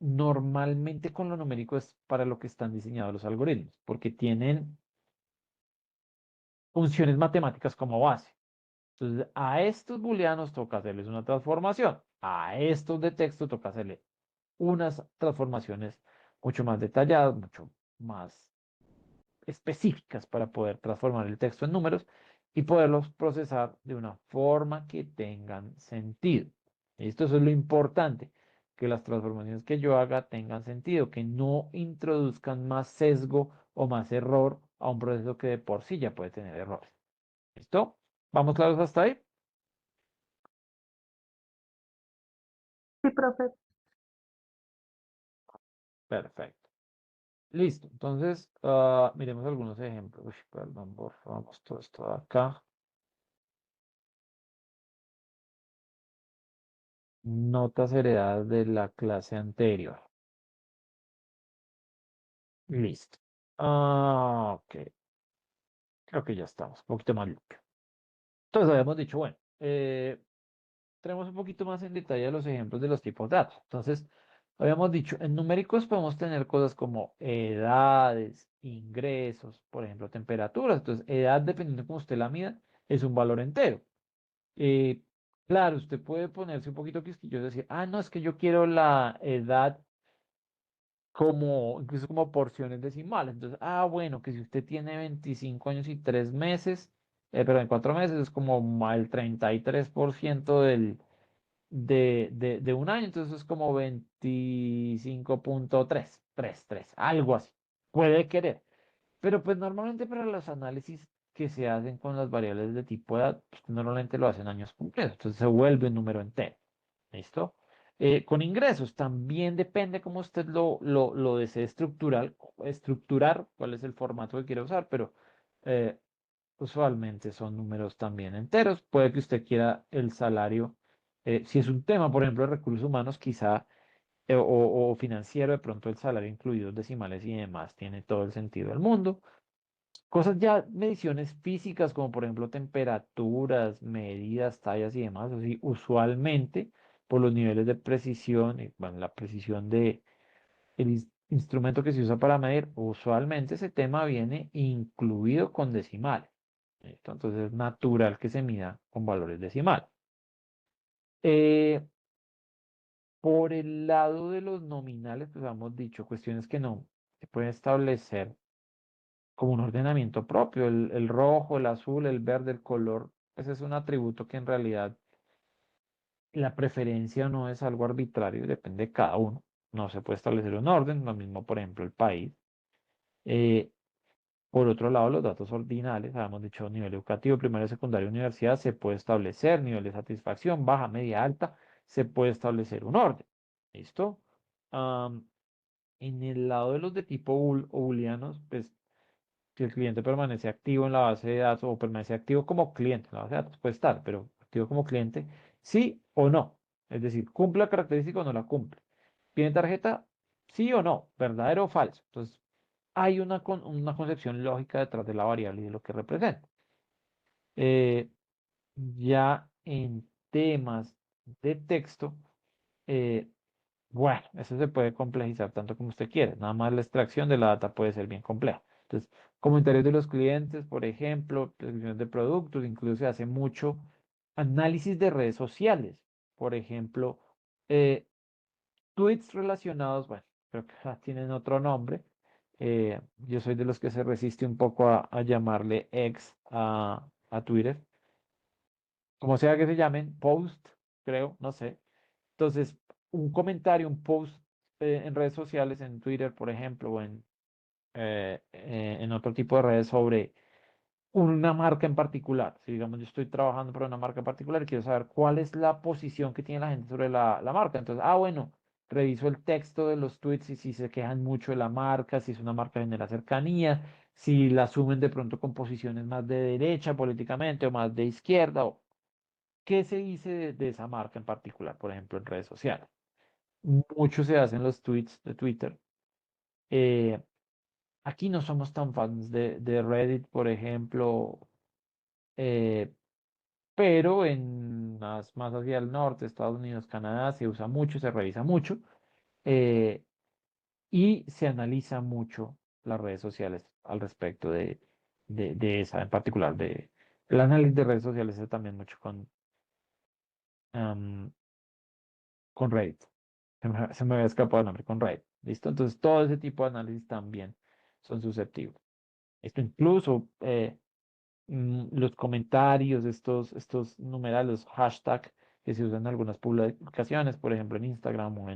normalmente con lo numérico es para lo que están diseñados los algoritmos, porque tienen funciones matemáticas como base. Entonces, a estos booleanos toca hacerles una transformación, a estos de texto toca hacerle unas transformaciones mucho más detalladas, mucho más específicas para poder transformar el texto en números y poderlos procesar de una forma que tengan sentido. Esto eso es lo importante, que las transformaciones que yo haga tengan sentido, que no introduzcan más sesgo o más error a un proceso que de por sí ya puede tener errores. ¿Listo? ¿Vamos claros hasta ahí? Sí, profe. Perfecto. Listo. Entonces, miremos algunos ejemplos. Uy, perdón, borramos todo esto de acá. Notas heredadas de la clase anterior. Listo. Ok. Creo que ya estamos. Un poquito más limpio. Entonces, habíamos dicho, bueno, tenemos un poquito más en detalle los ejemplos de los tipos de datos. Entonces, habíamos dicho, en numéricos podemos tener cosas como edades, ingresos, por ejemplo, temperaturas. Entonces, edad, dependiendo de cómo usted la mida, es un valor entero. Eh, claro, usted puede ponerse un poquito quisquilloso y decir, no, es que yo quiero la edad como, incluso como porciones decimales. Entonces, bueno, que si usted tiene 25 años y 3 meses, perdón, 4 meses, es como el 33% de un año, entonces es como 25,333, algo así. Puede querer. Pero pues normalmente para los análisis que se hacen con las variables de tipo edad, pues, normalmente lo hacen años completos, entonces se vuelve un número entero. ¿Listo? Con ingresos también depende cómo usted lo desee estructurar, cuál es el formato que quiere usar, pero eh, usualmente son números también enteros. Puede que usted quiera el salario, si es un tema, por ejemplo, de recursos humanos, quizá, o financiero, de pronto el salario incluidos decimales y demás tiene todo el sentido del mundo. Cosas ya, mediciones físicas, como por ejemplo temperaturas, medidas, tallas y demás, así, usualmente por los niveles de precisión, y bueno, la precisión de instrumento que se usa para medir, usualmente ese tema viene incluido con decimales. ¿Listo? Entonces es natural que se mida con valores decimales. Eh, por el lado de los nominales, pues hemos dicho cuestiones que no se pueden establecer como un ordenamiento propio. El rojo, el azul, el verde, el color, ese es un atributo que en realidad la preferencia no es algo arbitrario, depende de cada uno. No se puede establecer un orden, lo mismo por ejemplo el país. Eh, Por otro lado, los datos ordinales, habíamos dicho nivel educativo, primaria, secundaria, universidad, se puede establecer nivel de satisfacción, baja, media, alta, se puede establecer un orden. ¿Listo? En el lado de los de tipo o booleanos, pues si el cliente permanece activo en la base de datos o permanece activo como cliente en la base de datos, puede estar, pero activo como cliente, sí o no. Es decir, cumple la característica o no la cumple. ¿Tiene tarjeta? Sí o no, verdadero o falso. Entonces, hay una concepción lógica detrás de la variable y de lo que representa. Eh, ya en temas de texto, eh, bueno, eso se puede complejizar tanto como usted quiera. Nada más la extracción de la data puede ser bien compleja. Entonces, comentarios de los clientes, por ejemplo, descripciones de productos, incluso se hace mucho análisis de redes sociales. Por ejemplo, eh, tweets relacionados, bueno, creo que tienen otro nombre. Yo soy de los que se resiste un poco a llamarle X a Twitter. Como sea que se llamen, post, creo, no sé. Entonces, un comentario, un post en redes sociales, en Twitter, por ejemplo, o en otro tipo de redes sobre una marca en particular. Si digamos yo estoy trabajando para una marca en particular y quiero saber cuál es la posición que tiene la gente sobre la marca. Entonces, bueno, reviso el texto de los tweets y si se quejan mucho de la marca, si es una marca que genera cercanía, si la asumen de pronto con posiciones más de derecha políticamente o más de izquierda, o qué se dice de esa marca en particular, por ejemplo, en redes sociales. Mucho se hace en los tweets de Twitter. Eh, Aquí no somos tan fans de Reddit, por ejemplo, eh, pero más hacia el norte, Estados Unidos, Canadá, se usa mucho, se revisa mucho eh, y se analiza mucho las redes sociales al respecto de esa en particular, el análisis de redes sociales es también mucho am, con Reddit. Se me había escapado el nombre, con Reddit. ¿Listo? Entonces, todo ese tipo de análisis también son susceptibles. Esto incluso los comentarios, estos numerales, los hashtags que se usan en algunas publicaciones, por ejemplo en Instagram o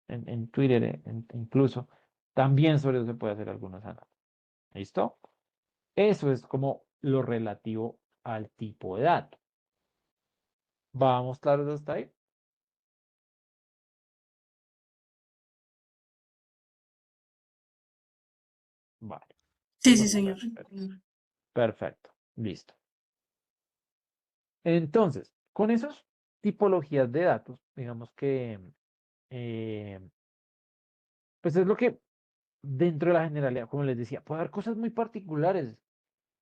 en Twitter, incluso, también sobre eso se puede hacer algunos análisis. ¿Listo? Eso es como lo relativo al tipo de dato. ¿Vamos claros hasta ahí? Vale. Sí, Eso sí, está señor. perfecto. Listo. Entonces, con esas tipologías de datos, digamos que, eh, pues es lo que dentro de la generalidad, como les decía, puede haber cosas muy particulares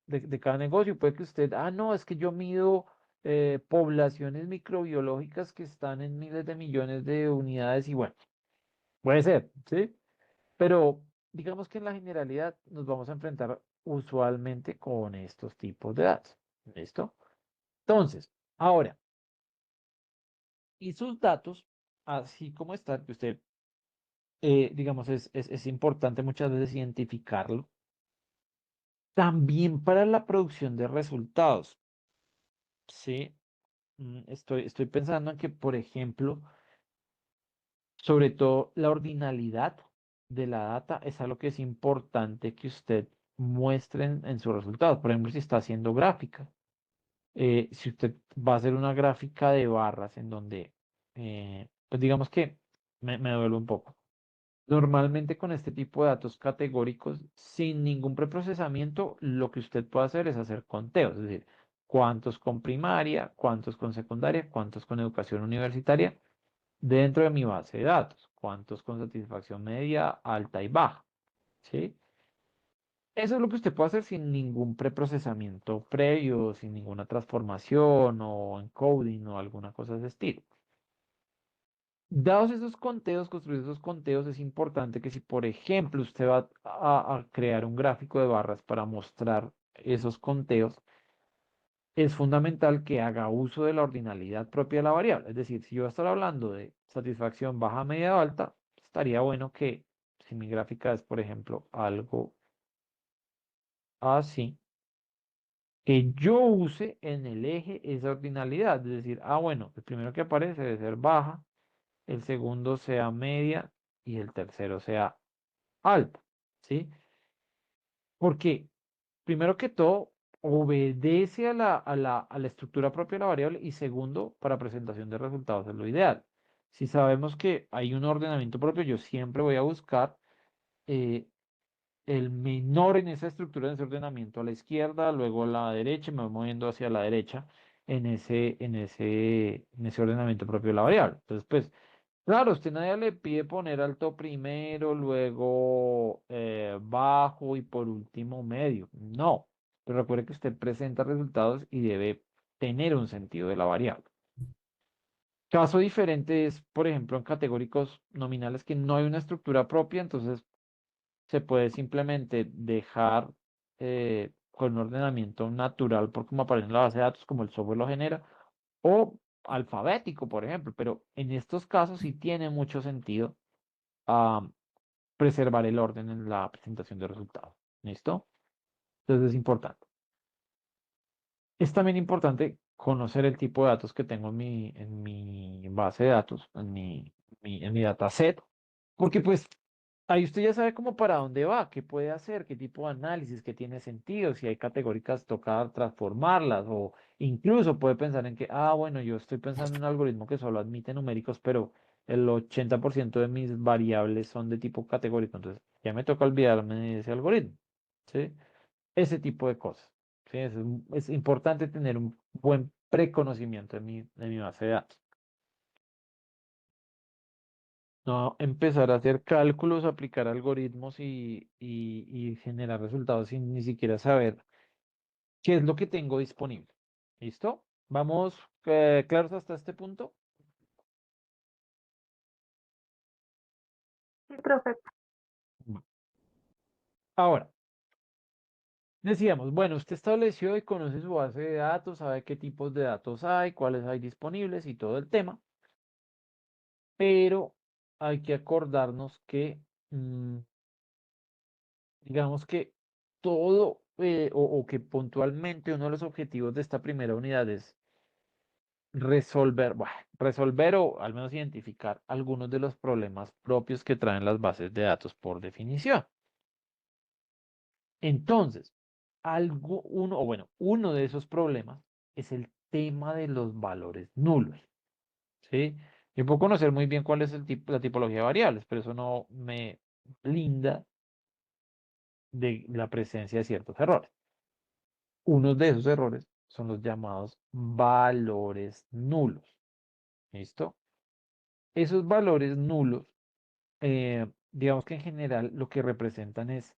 de cada negocio. Puede que usted, no, es que yo mido poblaciones microbiológicas que están en miles de millones de unidades y bueno, puede ser, ¿sí? Pero digamos que en la generalidad nos vamos a enfrentar usualmente con estos tipos de datos. ¿Listo? Entonces, ahora, y sus datos, así como están, que usted, digamos, es importante muchas veces identificarlo, también para la producción de resultados, ¿sí? Estoy pensando en que, por ejemplo, sobre todo la ordinalidad de la data es algo que es importante que usted muestre en sus resultados. Por ejemplo, si está haciendo gráfica, si usted va a hacer una gráfica de barras en donde, pues digamos que me duele un poco. Normalmente con este tipo de datos categóricos, sin ningún preprocesamiento, lo que usted puede hacer es hacer conteos, es decir, cuántos con primaria, cuántos con secundaria, cuántos con educación universitaria dentro de mi base de datos, cuántos con satisfacción media, alta y baja, ¿sí? Eso es lo que usted puede hacer sin ningún preprocesamiento previo, sin ninguna transformación o encoding o alguna cosa de ese estilo. Dados esos conteos, construir esos conteos, es importante que si, por ejemplo, usted va a crear un gráfico de barras para mostrar esos conteos, es fundamental que haga uso de la ordinalidad propia de la variable. Es decir, si yo voy a estar hablando de satisfacción baja, media o alta, estaría bueno que si mi gráfica es, por ejemplo, algo así, que yo use en el eje esa ordinalidad. Es decir, bueno, el primero que aparece debe ser baja, el segundo sea media y el tercero sea alta, ¿sí? Porque primero que todo, obedece a la estructura propia de la variable y segundo, para presentación de resultados es lo ideal. Si sabemos que hay un ordenamiento propio, yo siempre voy a buscar eh, el menor en esa estructura, en ese ordenamiento a la izquierda, luego a la derecha, y me voy moviendo hacia la derecha en ese ordenamiento propio de la variable. Entonces, pues, claro, usted nadie le pide poner alto primero, luego bajo y por último medio. No, pero recuerde que usted presenta resultados y debe tener un sentido de la variable. Caso diferente es, por ejemplo, en categóricos nominales que no hay una estructura propia, entonces se puede simplemente dejar con un ordenamiento natural por cómo aparece en la base de datos, como el software lo genera, o alfabético, por ejemplo, pero en estos casos sí tiene mucho sentido ah, preservar el orden en la presentación de resultados. ¿Listo? Entonces es importante. Es también importante conocer el tipo de datos que tengo en mi base de datos, en mi dataset, porque pues ahí usted ya sabe cómo para dónde va, qué puede hacer, qué tipo de análisis, qué tiene sentido, si hay categóricas, toca transformarlas o incluso puede pensar en que, bueno, yo estoy pensando en un algoritmo que solo admite numéricos, pero el 80% de mis variables son de tipo categórico, entonces ya me toca olvidarme de ese algoritmo, ¿sí? Ese tipo de cosas, ¿sí? Es importante tener un buen preconocimiento de mi base de datos. No empezar a hacer cálculos, aplicar algoritmos y generar resultados sin ni siquiera saber qué es lo que tengo disponible. ¿Listo? ¿Vamos claros hasta este punto? Sí, profe. Bueno. Ahora, decíamos, bueno, usted estableció y conoce su base de datos, sabe qué tipos de datos hay, cuáles hay disponibles y todo el tema, pero hay que acordarnos que, digamos que todo o que puntualmente uno de los objetivos de esta primera unidad es resolver o al menos identificar algunos de los problemas propios que traen las bases de datos por definición. Entonces, uno de esos problemas es el tema de los valores nulos, ¿sí? Yo puedo conocer muy bien cuál es la tipología de variables, pero eso no me blinda de la presencia de ciertos errores. Uno de esos errores son los llamados valores nulos. ¿Listo? Esos valores nulos, digamos que en general lo que representan es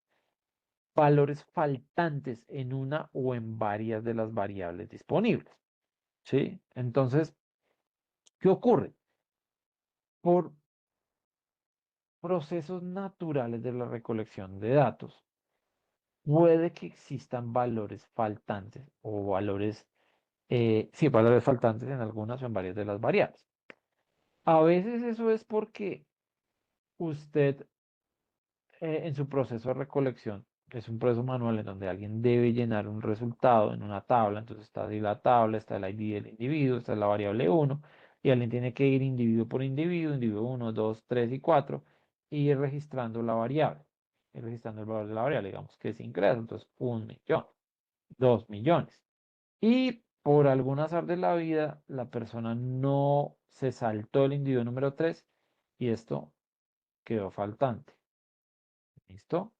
valores faltantes en una o en varias de las variables disponibles. ¿Sí? Entonces, ¿qué ocurre? Por procesos naturales de la recolección de datos, puede que existan valores faltantes o valores faltantes en algunas o en varias de las variables. A veces eso es porque usted en su proceso de recolección, es un proceso manual en donde alguien debe llenar un resultado en una tabla, entonces está ahí la tabla, está el ID del individuo, está la variable 1, y alguien tiene que ir individuo por individuo 1, 2, 3 y 4, y ir registrando la variable, ir registrando el valor de la variable, digamos que es ingreso, entonces 1 millón, 2 millones. Y por algún azar de la vida, la persona no se saltó el individuo número 3 y esto quedó faltante. ¿Listo?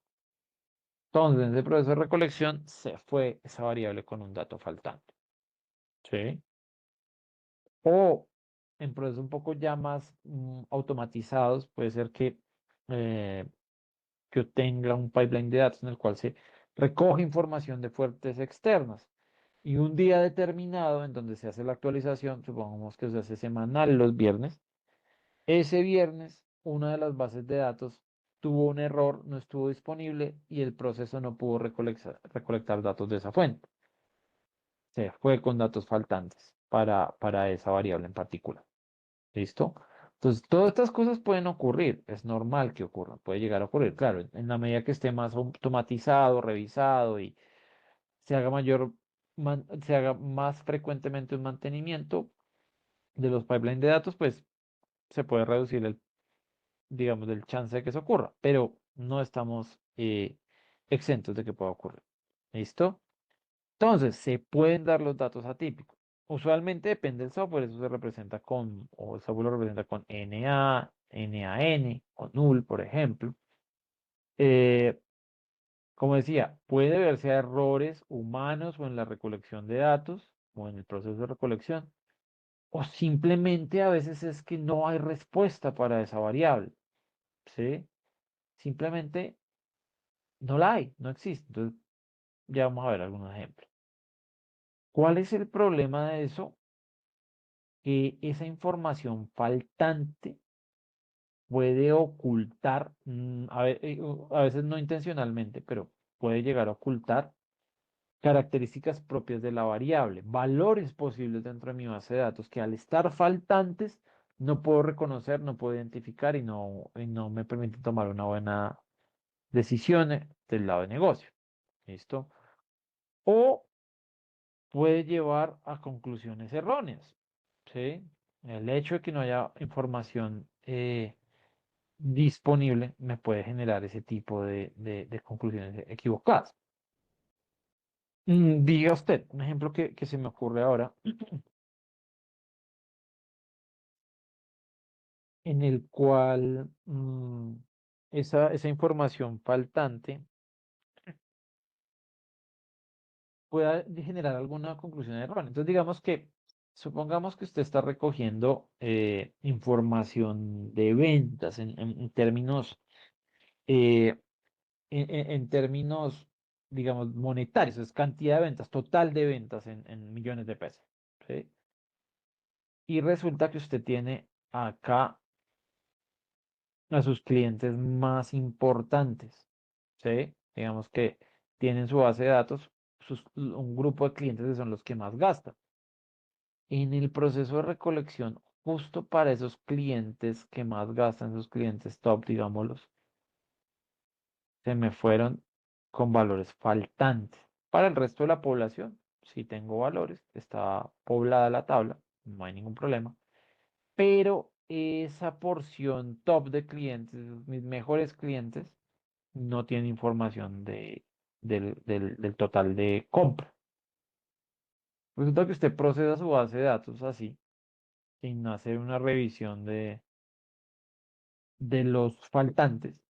Entonces, en ese proceso de recolección se fue esa variable con un dato faltante. ¿Sí? O en procesos un poco ya más automatizados, puede ser eh, que obtenga un pipeline de datos en el cual se recoge información de fuentes externas. Y un día determinado en donde se hace la actualización, supongamos que se hace semanal los viernes, ese viernes una de las bases de datos tuvo un error, no estuvo disponible y el proceso no pudo recolectar datos de esa fuente. Se fue con datos faltantes para esa variable en particular. ¿Listo? Entonces, todas estas cosas pueden ocurrir, es normal que ocurran, puede llegar a ocurrir, claro, en la medida que esté más automatizado, revisado y se haga más frecuentemente un mantenimiento de los pipelines de datos, pues se puede reducir digamos, del chance de que eso ocurra, pero no estamos exentos de que pueda ocurrir. ¿Listo? Entonces, se pueden dar los datos atípicos. Usualmente depende del software, eso se representa con, o el software lo representa con NA, NaN o null, por ejemplo. Eh, como decía, puede verse a errores humanos o en la recolección de datos o en el proceso de recolección, o simplemente a veces es que no hay respuesta para esa variable, ¿sí? Simplemente no la hay, no existe. Entonces, ya vamos a ver algunos ejemplos. ¿Cuál es el problema de eso? Que esa información faltante puede ocultar, a veces no intencionalmente, pero puede llegar a ocultar características propias de la variable, valores posibles dentro de mi base de datos que al estar faltantes no puedo reconocer, no puedo identificar y no me permite tomar una buena decisión del lado de negocio. ¿Listo? O puede llevar a conclusiones erróneas. ¿Sí? El hecho de que no haya información disponible me puede generar ese tipo de conclusiones equivocadas. Diga usted, un ejemplo que se me ocurre ahora, en el cual esa información faltante pueda generar alguna conclusión errónea. Entonces, digamos que, supongamos que usted está recogiendo información de ventas en términos, eh, en términos, digamos, monetarios, es cantidad de ventas, total de ventas en millones de pesos. ¿Sí? Y resulta que usted tiene acá a sus clientes más importantes, ¿sí? Digamos que tienen su base de datos, un grupo de clientes que son los que más gastan. En el proceso de recolección, justo para esos clientes que más gastan, esos clientes top, digámoslos, se me fueron con valores faltantes. Para el resto de la población, sí tengo valores, está poblada la tabla, no hay ningún problema. Pero esa porción top de clientes, mis mejores clientes, no tiene información del total de compra. Resulta que usted procesa su base de datos así, sin hacer una revisión de los faltantes,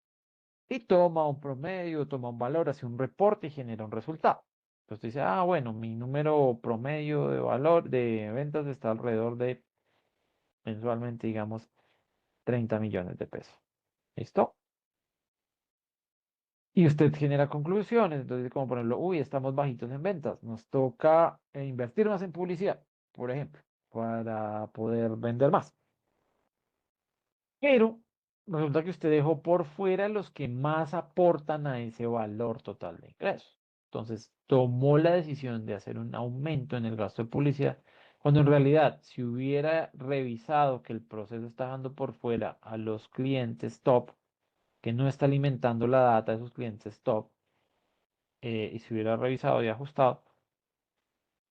y toma un promedio, toma un valor, hace un reporte y genera un resultado. Entonces dice, ah, bueno, mi número promedio de valor de ventas está alrededor de, mensualmente, digamos, 30 millones de pesos. ¿Listo? Y usted genera conclusiones, entonces como ponerlo, uy, estamos bajitos en ventas, nos toca invertir más en publicidad, por ejemplo, para poder vender más. Pero resulta que usted dejó por fuera los que más aportan a ese valor total de ingresos. Entonces tomó la decisión de hacer un aumento en el gasto de publicidad, cuando en realidad si hubiera revisado que el proceso está dejando por fuera a los clientes top, que no está alimentando la data de esos clientes top, y si hubiera revisado y ajustado,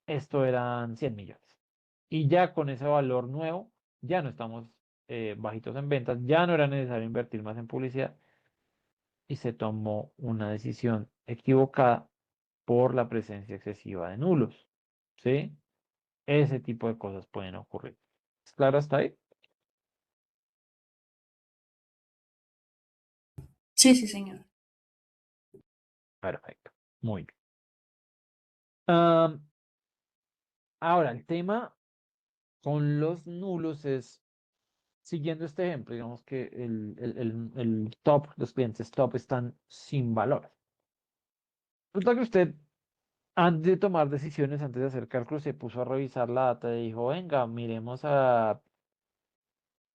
esto eran 100 millones. Y ya con ese valor nuevo, ya no estamos bajitos en ventas, ya no era necesario invertir más en publicidad y se tomó una decisión equivocada por la presencia excesiva de nulos. ¿Sí? Ese tipo de cosas pueden ocurrir. ¿Es claro hasta ahí? Sí, sí, señor. Perfecto. Muy bien. Am, ahora, el tema con los nulos es, siguiendo este ejemplo, digamos que el top, los clientes top están sin valor. Resulta que usted, antes de tomar decisiones, antes de hacer cálculos, se puso a revisar la data y dijo, venga, miremos a,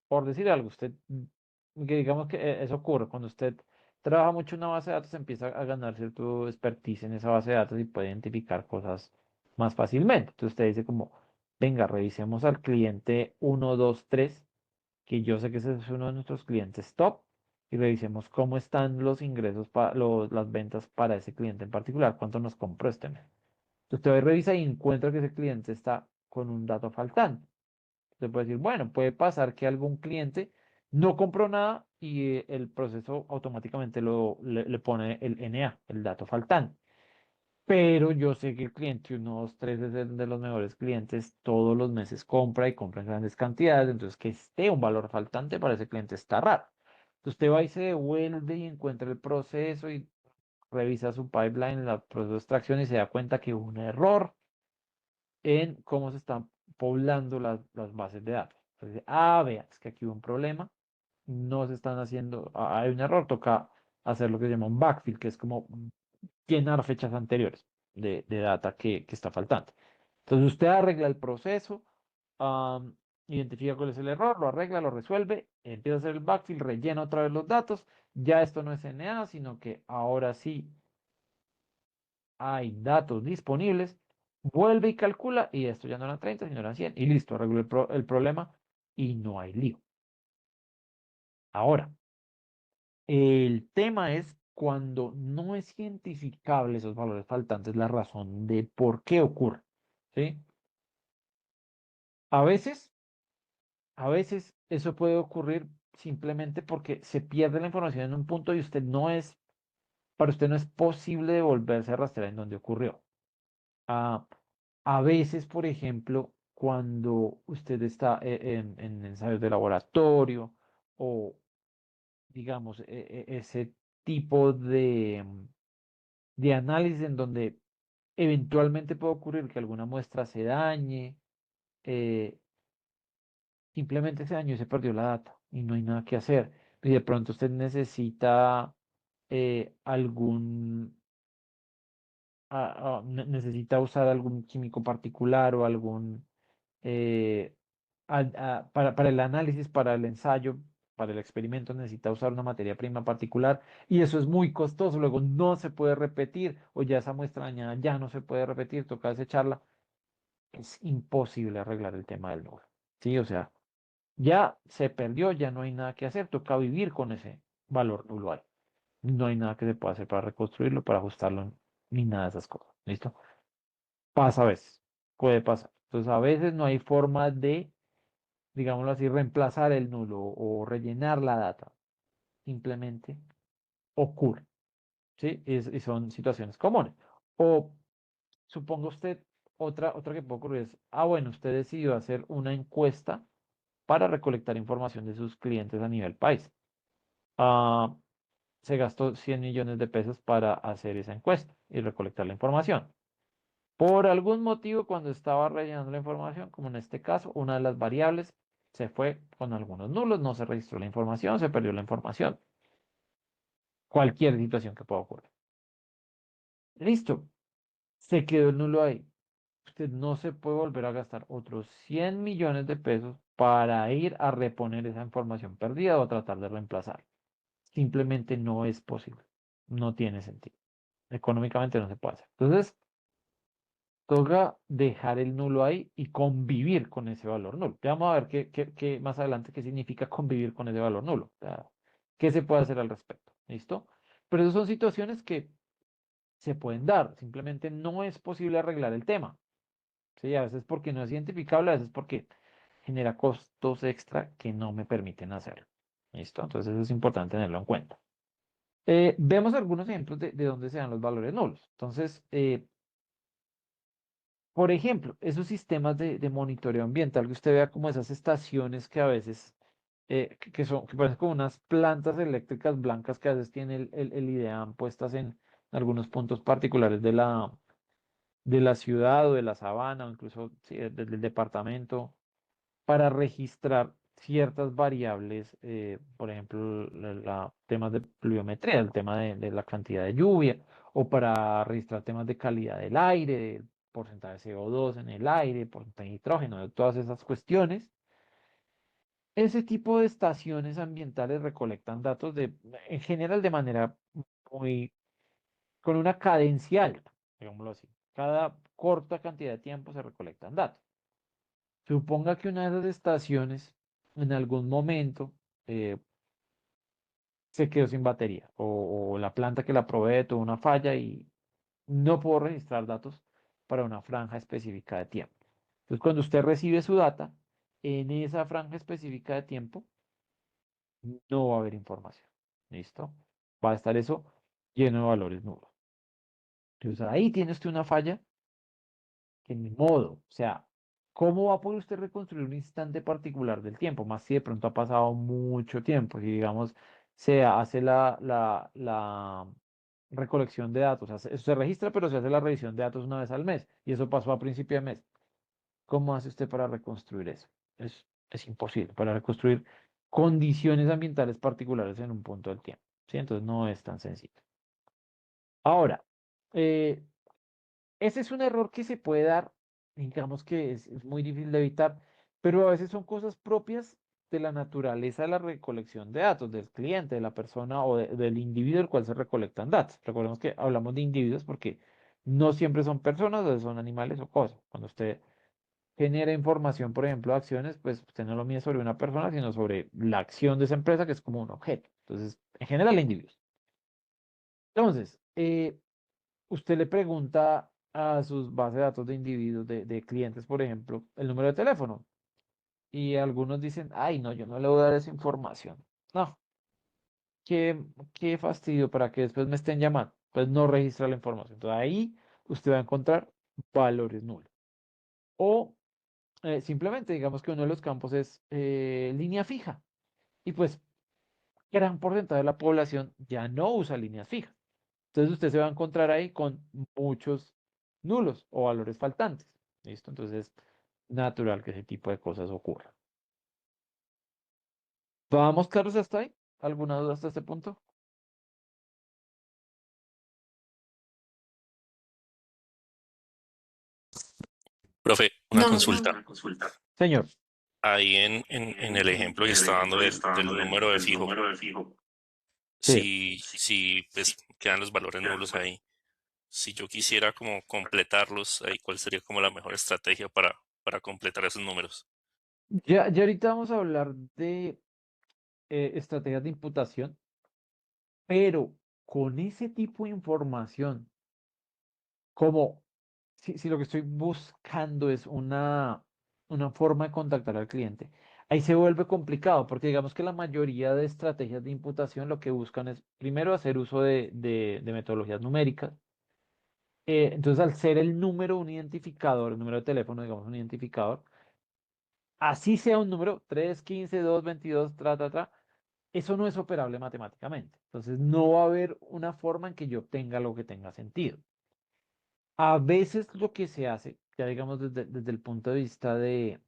por decir algo, usted, que digamos que eso ocurre, cuando usted trabaja mucho en una base de datos, empieza a ganar cierto expertise en esa base de datos y puede identificar cosas más fácilmente. Entonces usted dice como, venga, revisemos al cliente 1, 2, 3, que yo sé que ese es uno de nuestros clientes top, y revisemos cómo están los ingresos, las ventas para ese cliente en particular, cuánto nos compró este mes. Entonces usted va y revisa y encuentra que ese cliente está con un dato faltante. Usted puede decir, bueno, puede pasar que algún cliente no compró nada y el proceso automáticamente le pone el NA, el dato faltante. pero yo sé que el cliente 1, 2, 3 es el de los mejores clientes, todos los meses compra y compra en grandes cantidades, entonces que esté un valor faltante para ese cliente está raro. Entonces usted va y se devuelve y encuentra el proceso y revisa su pipeline, el proceso de extracción y se da cuenta que hubo un error en cómo se están poblando las bases de datos. Entonces, vea, es que aquí hubo un problema, no se están haciendo, hay un error, toca hacer lo que se llama un backfill, que es como llenar fechas anteriores de data que está faltando. Entonces usted arregla el proceso, identifica cuál es el error, lo arregla, lo resuelve, empieza a hacer el backfill, rellena otra vez los datos. Ya esto no es NA, sino que ahora sí hay datos disponibles, vuelve y calcula, y esto ya no eran 30, sino eran 100, y listo, arregló el problema y no hay lío. Ahora, el tema es cuando no es identificable esos valores faltantes, la razón de por qué ocurre, ¿sí? A veces, a veces eso puede ocurrir simplemente porque se pierde la información en un punto y para usted no es posible devolverse a rastrear en donde ocurrió. Ah, a veces, por ejemplo, cuando usted está en ensayos de laboratorio o, digamos, ese tipo de análisis en donde eventualmente puede ocurrir que alguna muestra se dañe, eh, simplemente se dañó y se perdió la data y no hay nada que hacer. Y de pronto usted necesita necesita usar algún químico particular o algún eh, para el análisis, para el ensayo, para el experimento necesita usar una materia prima particular y eso es muy costoso, luego no se puede repetir o ya esa muestra dañada ya no se puede repetir, toca desecharla. Es imposible arreglar el tema del nulo. Sí, o sea, ya se perdió, ya no hay nada que hacer, toca vivir con ese valor nulo ahí. No hay nada que se pueda hacer para reconstruirlo, para ajustarlo, ni nada de esas cosas. ¿Listo? Pasa a veces, puede pasar. Entonces, a veces no hay forma de, digámoslo así, reemplazar el nulo o rellenar la data. Simplemente ocurre, ¿sí? Y son situaciones comunes. O suponga usted, otra que puede ocurrir es, bueno, usted decidió hacer una encuesta para recolectar información de sus clientes a nivel país. Ah, Se gastó 100 millones de pesos para hacer esa encuesta y recolectar la información. Por algún motivo, cuando estaba rellenando la información, como en este caso, una de las variables se fue con algunos nulos, no se registró la información, se perdió la información. Cualquier situación que pueda ocurrir. Listo, se quedó el nulo ahí. Usted no se puede volver a gastar otros 100 millones de pesos para ir a reponer esa información perdida o tratar de reemplazarla. Simplemente no es posible. No tiene sentido. Económicamente no se puede hacer. Entonces, toca dejar el nulo ahí y convivir con ese valor nulo. Ya vamos a ver qué más adelante qué significa convivir con ese valor nulo. O sea, qué se puede hacer al respecto. ¿Listo? Pero esas son situaciones que se pueden dar. Simplemente no es posible arreglar el tema. ¿Sí? A veces porque no es identificable, a veces porque genera costos extra que no me permiten hacerlo. ¿Listo? Entonces eso es importante tenerlo en cuenta. Vemos algunos ejemplos de dónde se dan los valores nulos. Entonces, por ejemplo, esos sistemas de monitoreo ambiental, que usted vea como esas estaciones que a veces, que parecen como unas plantas eléctricas blancas que a veces tienen el IDEAM puestas en algunos puntos particulares de la ciudad o de la sabana o incluso sí, del departamento para registrar ciertas variables, por ejemplo, temas de pluviometría, el tema de la cantidad de lluvia, o para registrar temas de calidad del aire, del porcentaje de CO2 en el aire, porcentaje de nitrógeno, de todas esas cuestiones. Ese tipo de estaciones ambientales recolectan datos en general de manera muy, con una cadencia alta, digámoslo así. Cada corta cantidad de tiempo se recolectan datos. Suponga que una de esas estaciones en algún momento eh, se quedó sin batería o la planta que la provee tuvo una falla y no puedo registrar datos para una franja específica de tiempo. Entonces, cuando usted recibe su data, en esa franja específica de tiempo no va a haber información. ¿Listo? Va a estar eso lleno de valores nulos. Entonces ahí tiene usted una falla que ni modo. O sea, ¿cómo va a poder usted reconstruir un instante particular del tiempo? Más si de pronto ha pasado mucho tiempo. Si digamos se hace la recolección de datos, eso se registra, pero se hace la revisión de datos una vez al mes. Y eso pasó a principio de mes. ¿Cómo hace usted para reconstruir eso? Es imposible, para reconstruir condiciones ambientales particulares en un punto del tiempo. ¿Sí? Entonces no es tan sencillo. Ahora, eh, ese es un error que se puede dar, digamos que es muy difícil de evitar, pero a veces son cosas propias de la naturaleza de la recolección de datos, del cliente, de la persona o del individuo del cual se recolectan datos. Recordemos que hablamos de individuos porque no siempre son personas, a veces son animales o cosas. Cuando usted genera información, por ejemplo, de acciones, pues usted no lo mide sobre una persona, sino sobre la acción de esa empresa, que es como un objeto. Entonces, en general, individuos. Entonces, usted le pregunta a sus bases de datos de individuos, de clientes, por ejemplo, el número de teléfono. Y algunos dicen, ay, no, yo no le voy a dar esa información. No, qué, qué fastidio para que después me estén llamando. Pues no registra la información. Entonces ahí usted va a encontrar valores nulos. O simplemente digamos que uno de los campos es línea fija. Y pues gran porcentaje de la población ya no usa líneas fijas. Entonces usted se va a encontrar ahí con muchos nulos o valores faltantes. ¿Listo? Entonces es natural que ese tipo de cosas ocurran. ¿Vamos claros hasta ahí? ¿Alguna duda hasta este punto? Profe, una consulta. Señor. Ahí en el ejemplo que está dando del número de fijo, Sí. si pues quedan los valores nulos ahí, si yo quisiera como completarlos, ahí cuál sería como la mejor estrategia para completar esos números. Ya ahorita vamos a hablar de estrategias de imputación, pero con ese tipo de información, como si lo que estoy buscando es una forma de contactar al cliente, ahí se vuelve complicado, porque digamos que la mayoría de estrategias de imputación lo que buscan es primero hacer uso de metodologías numéricas. Entonces, al ser el número un identificador, el número de teléfono, digamos, un identificador, así sea un número 3 15 2 22 eso no es operable matemáticamente. Entonces, no va a haber una forma en que yo obtenga lo que tenga sentido. A veces lo que se hace, ya digamos desde el punto de vista de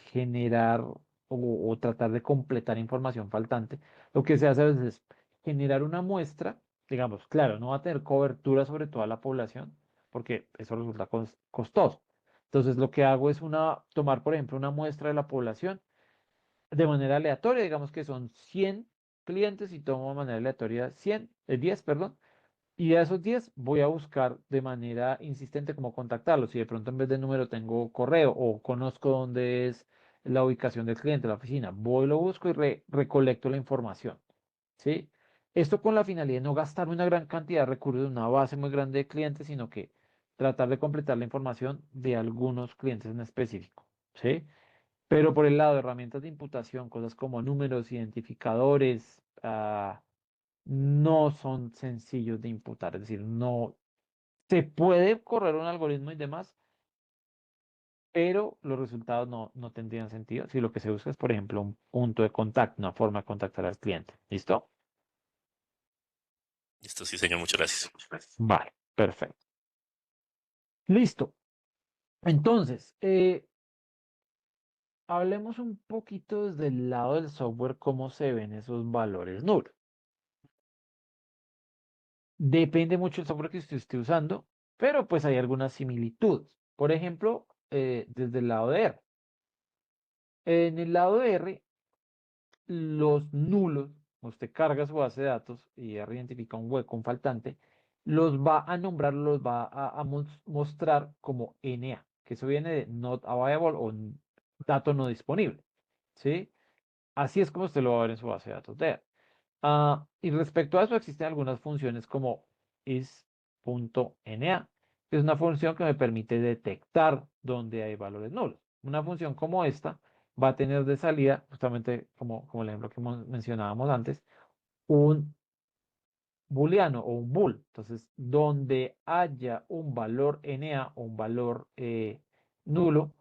generar o tratar de completar información faltante, lo que se hace a veces es generar una muestra, digamos, claro, no va a tener cobertura sobre toda la población, porque eso resulta costoso. Entonces, lo que hago es tomar, por ejemplo, una muestra de la población de manera aleatoria, digamos que son 100 clientes y tomo de manera aleatoria 10, perdón, y de esos 10 voy a buscar de manera insistente cómo contactarlos. Si de pronto en vez de número tengo correo o conozco dónde es la ubicación del cliente, la oficina, voy, lo busco y recolecto la información. ¿Sí? Esto con la finalidad de no gastar una gran cantidad de recursos de una base muy grande de clientes, sino que tratar de completar la información de algunos clientes en específico. ¿Sí? Pero por el lado de herramientas de imputación, cosas como números, identificadores, no son sencillos de imputar. Es decir, no se puede correr un algoritmo y demás, pero los resultados no tendrían sentido si lo que se busca es, por ejemplo, un punto de contacto, una forma de contactar al cliente. ¿Listo? Listo, sí, señor, muchas gracias. Vale, perfecto. Listo. Entonces, hablemos un poquito desde el lado del software, cómo se ven esos valores nulos. Depende mucho del software que usted esté usando, pero pues hay algunas similitudes. Por ejemplo, desde el lado de R. En el lado de R, los nulos, usted carga su base de datos y R identifica un hueco, un faltante, los va a nombrar, los va a mostrar como NA, que eso viene de not available o dato no disponible. ¿Sí? Así es como usted lo va a ver en su base de datos de R. Y respecto a eso, existen algunas funciones como is.na, que es una función que me permite detectar dónde hay valores nulos. Una función como esta va a tener de salida, justamente como el ejemplo que mencionábamos antes, un booleano o un bool. Entonces, donde haya un valor NA o un valor nulo,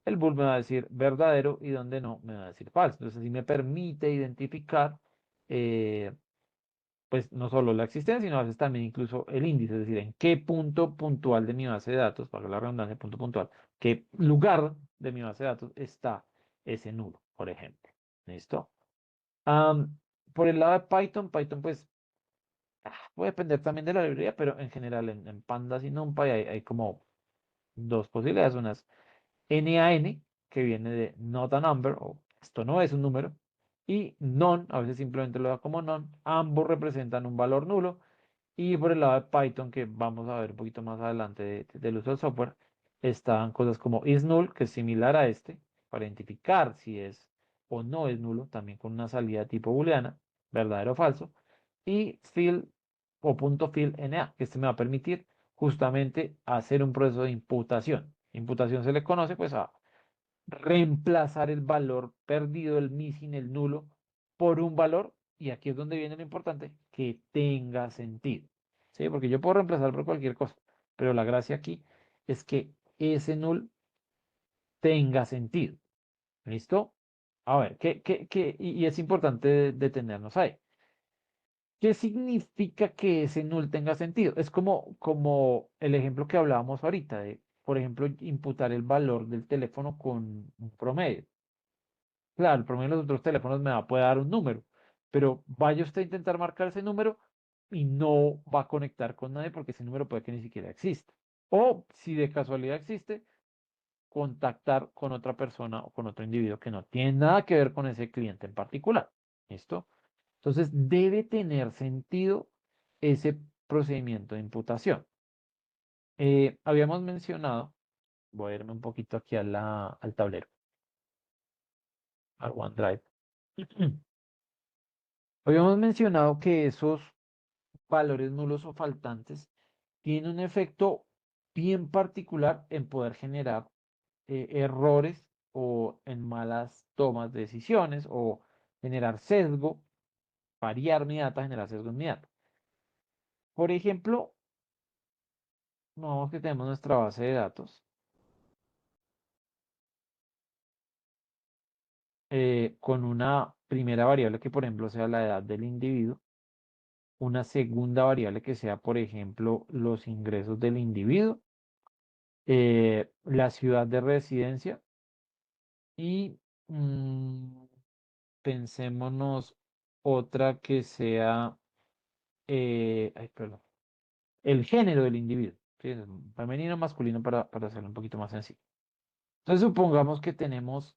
el bool me va a decir verdadero y donde no, me va a decir falso. Entonces, así me permite identificar, pues, no solo la existencia, sino a veces también incluso el índice, es decir, en qué punto puntual de mi base de datos, para la redundancia, punto puntual, qué lugar de mi base de datos está ese nulo, por ejemplo. ¿Listo? Por el lado de Python, Python pues puede depender también de la librería, pero en general en Pandas y NumPy hay como dos posibilidades. Una es NaN, que viene de not a number, o esto no es un número, y none, a veces simplemente lo da como none. Ambos representan un valor nulo. Y por el lado de Python, que vamos a ver un poquito más adelante del uso del software, están cosas como isNull, que es similar a este, para identificar si es o no es nulo, también con una salida tipo booleana, verdadero o falso, y fill o punto fill NA, que este me va a permitir justamente hacer un proceso de imputación. Imputación se le conoce pues a reemplazar el valor perdido, el missing, el nulo, por un valor, y aquí es donde viene lo importante, que tenga sentido. ¿Sí? Porque yo puedo reemplazar por cualquier cosa, pero la gracia aquí es que ese null tenga sentido. ¿Listo? A ver, y es importante detenernos ahí. ¿Qué significa que ese null tenga sentido? Es como el ejemplo que hablábamos ahorita de, por ejemplo, imputar el valor del teléfono con un promedio. Claro, el promedio de los otros teléfonos me va a poder dar un número, pero vaya usted a intentar marcar ese número y no va a conectar con nadie porque ese número puede que ni siquiera exista. O si de casualidad existe, contactar con otra persona o con otro individuo que no tiene nada que ver con ese cliente en particular. ¿Listo? Entonces debe tener sentido ese procedimiento de imputación. Habíamos mencionado, voy a irme un poquito aquí a al tablero, al OneDrive. Habíamos mencionado que esos valores nulos o faltantes tienen un efecto bien particular en poder generar errores o en malas tomas de decisiones o generar sesgo, variar mi data, generar sesgo en mi data. Por ejemplo, vamos que tenemos nuestra base de datos con una primera variable que, por ejemplo, sea la edad del individuo, una segunda variable que sea, por ejemplo, los ingresos del individuo, la ciudad de residencia y pensémonos otra que sea, ay, perdón, el género del individuo, ¿sí? Femenino o masculino para hacerlo un poquito más sencillo. Entonces supongamos que tenemos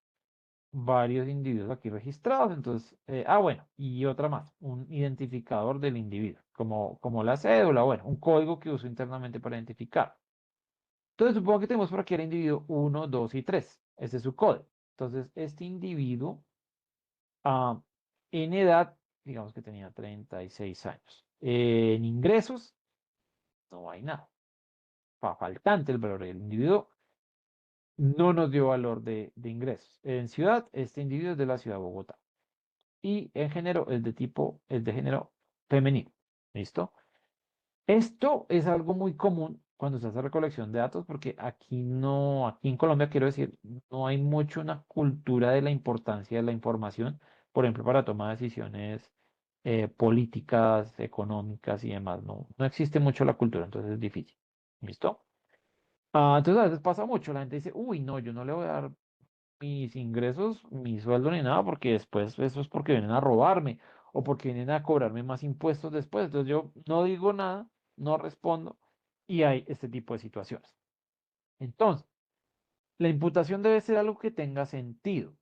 varios individuos aquí registrados. Entonces, bueno, y otra más, un identificador del individuo, como la cédula, bueno, un código que uso internamente para identificar. Entonces, supongo que tenemos por aquí el individuo 1, 2 y 3. Ese es su código. Entonces, este individuo, en edad, digamos que tenía 36 años. En ingresos, no hay nada. Faltante el valor del individuo. No nos dio valor de ingresos. En ciudad, este individuo es de la ciudad de Bogotá. Y en género es de género femenino. ¿Listo? Esto es algo muy común cuando se hace recolección de datos, porque aquí no, aquí en Colombia quiero decir, no hay mucho una cultura de la importancia de la información, por ejemplo, para tomar decisiones políticas, económicas y demás. No existe mucho la cultura, entonces es difícil. ¿Listo? Entonces a veces pasa mucho, la gente dice, uy, no, yo no le voy a dar mis ingresos, mi sueldo ni nada, porque después eso es porque vienen a robarme o porque vienen a cobrarme más impuestos después. Entonces yo no digo nada, no respondo y hay este tipo de situaciones. Entonces, la imputación debe ser algo que tenga sentido.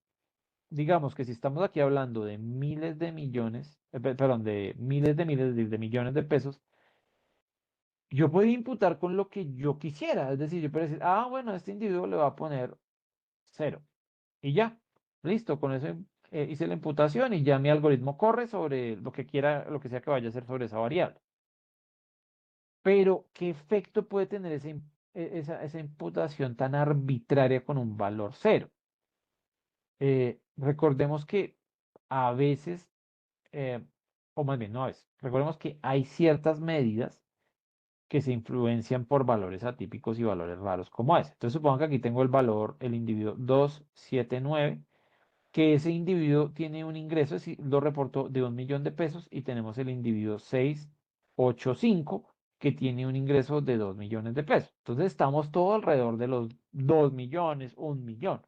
Digamos que si estamos aquí hablando de miles de millones, perdón, de miles de millones de pesos, yo puedo imputar con lo que yo quisiera. Es decir, yo puedo decir, bueno, a este individuo le va a poner cero. Y ya, listo, con eso hice la imputación y ya mi algoritmo corre sobre lo que quiera, lo que sea que vaya a hacer sobre esa variable. Pero, ¿qué efecto puede tener esa imputación tan arbitraria con un valor cero? Recordemos que a veces, o más bien no es, recordemos que hay ciertas medidas que se influencian por valores atípicos y valores raros como ese. Entonces supongo que aquí tengo el valor, el individuo 279, que ese individuo tiene un ingreso, lo reportó, de 1.000.000 de pesos, y tenemos el individuo 685 que tiene un ingreso de 2.000.000 de pesos. Entonces estamos todo alrededor de los 2.000.000, 1.000.000.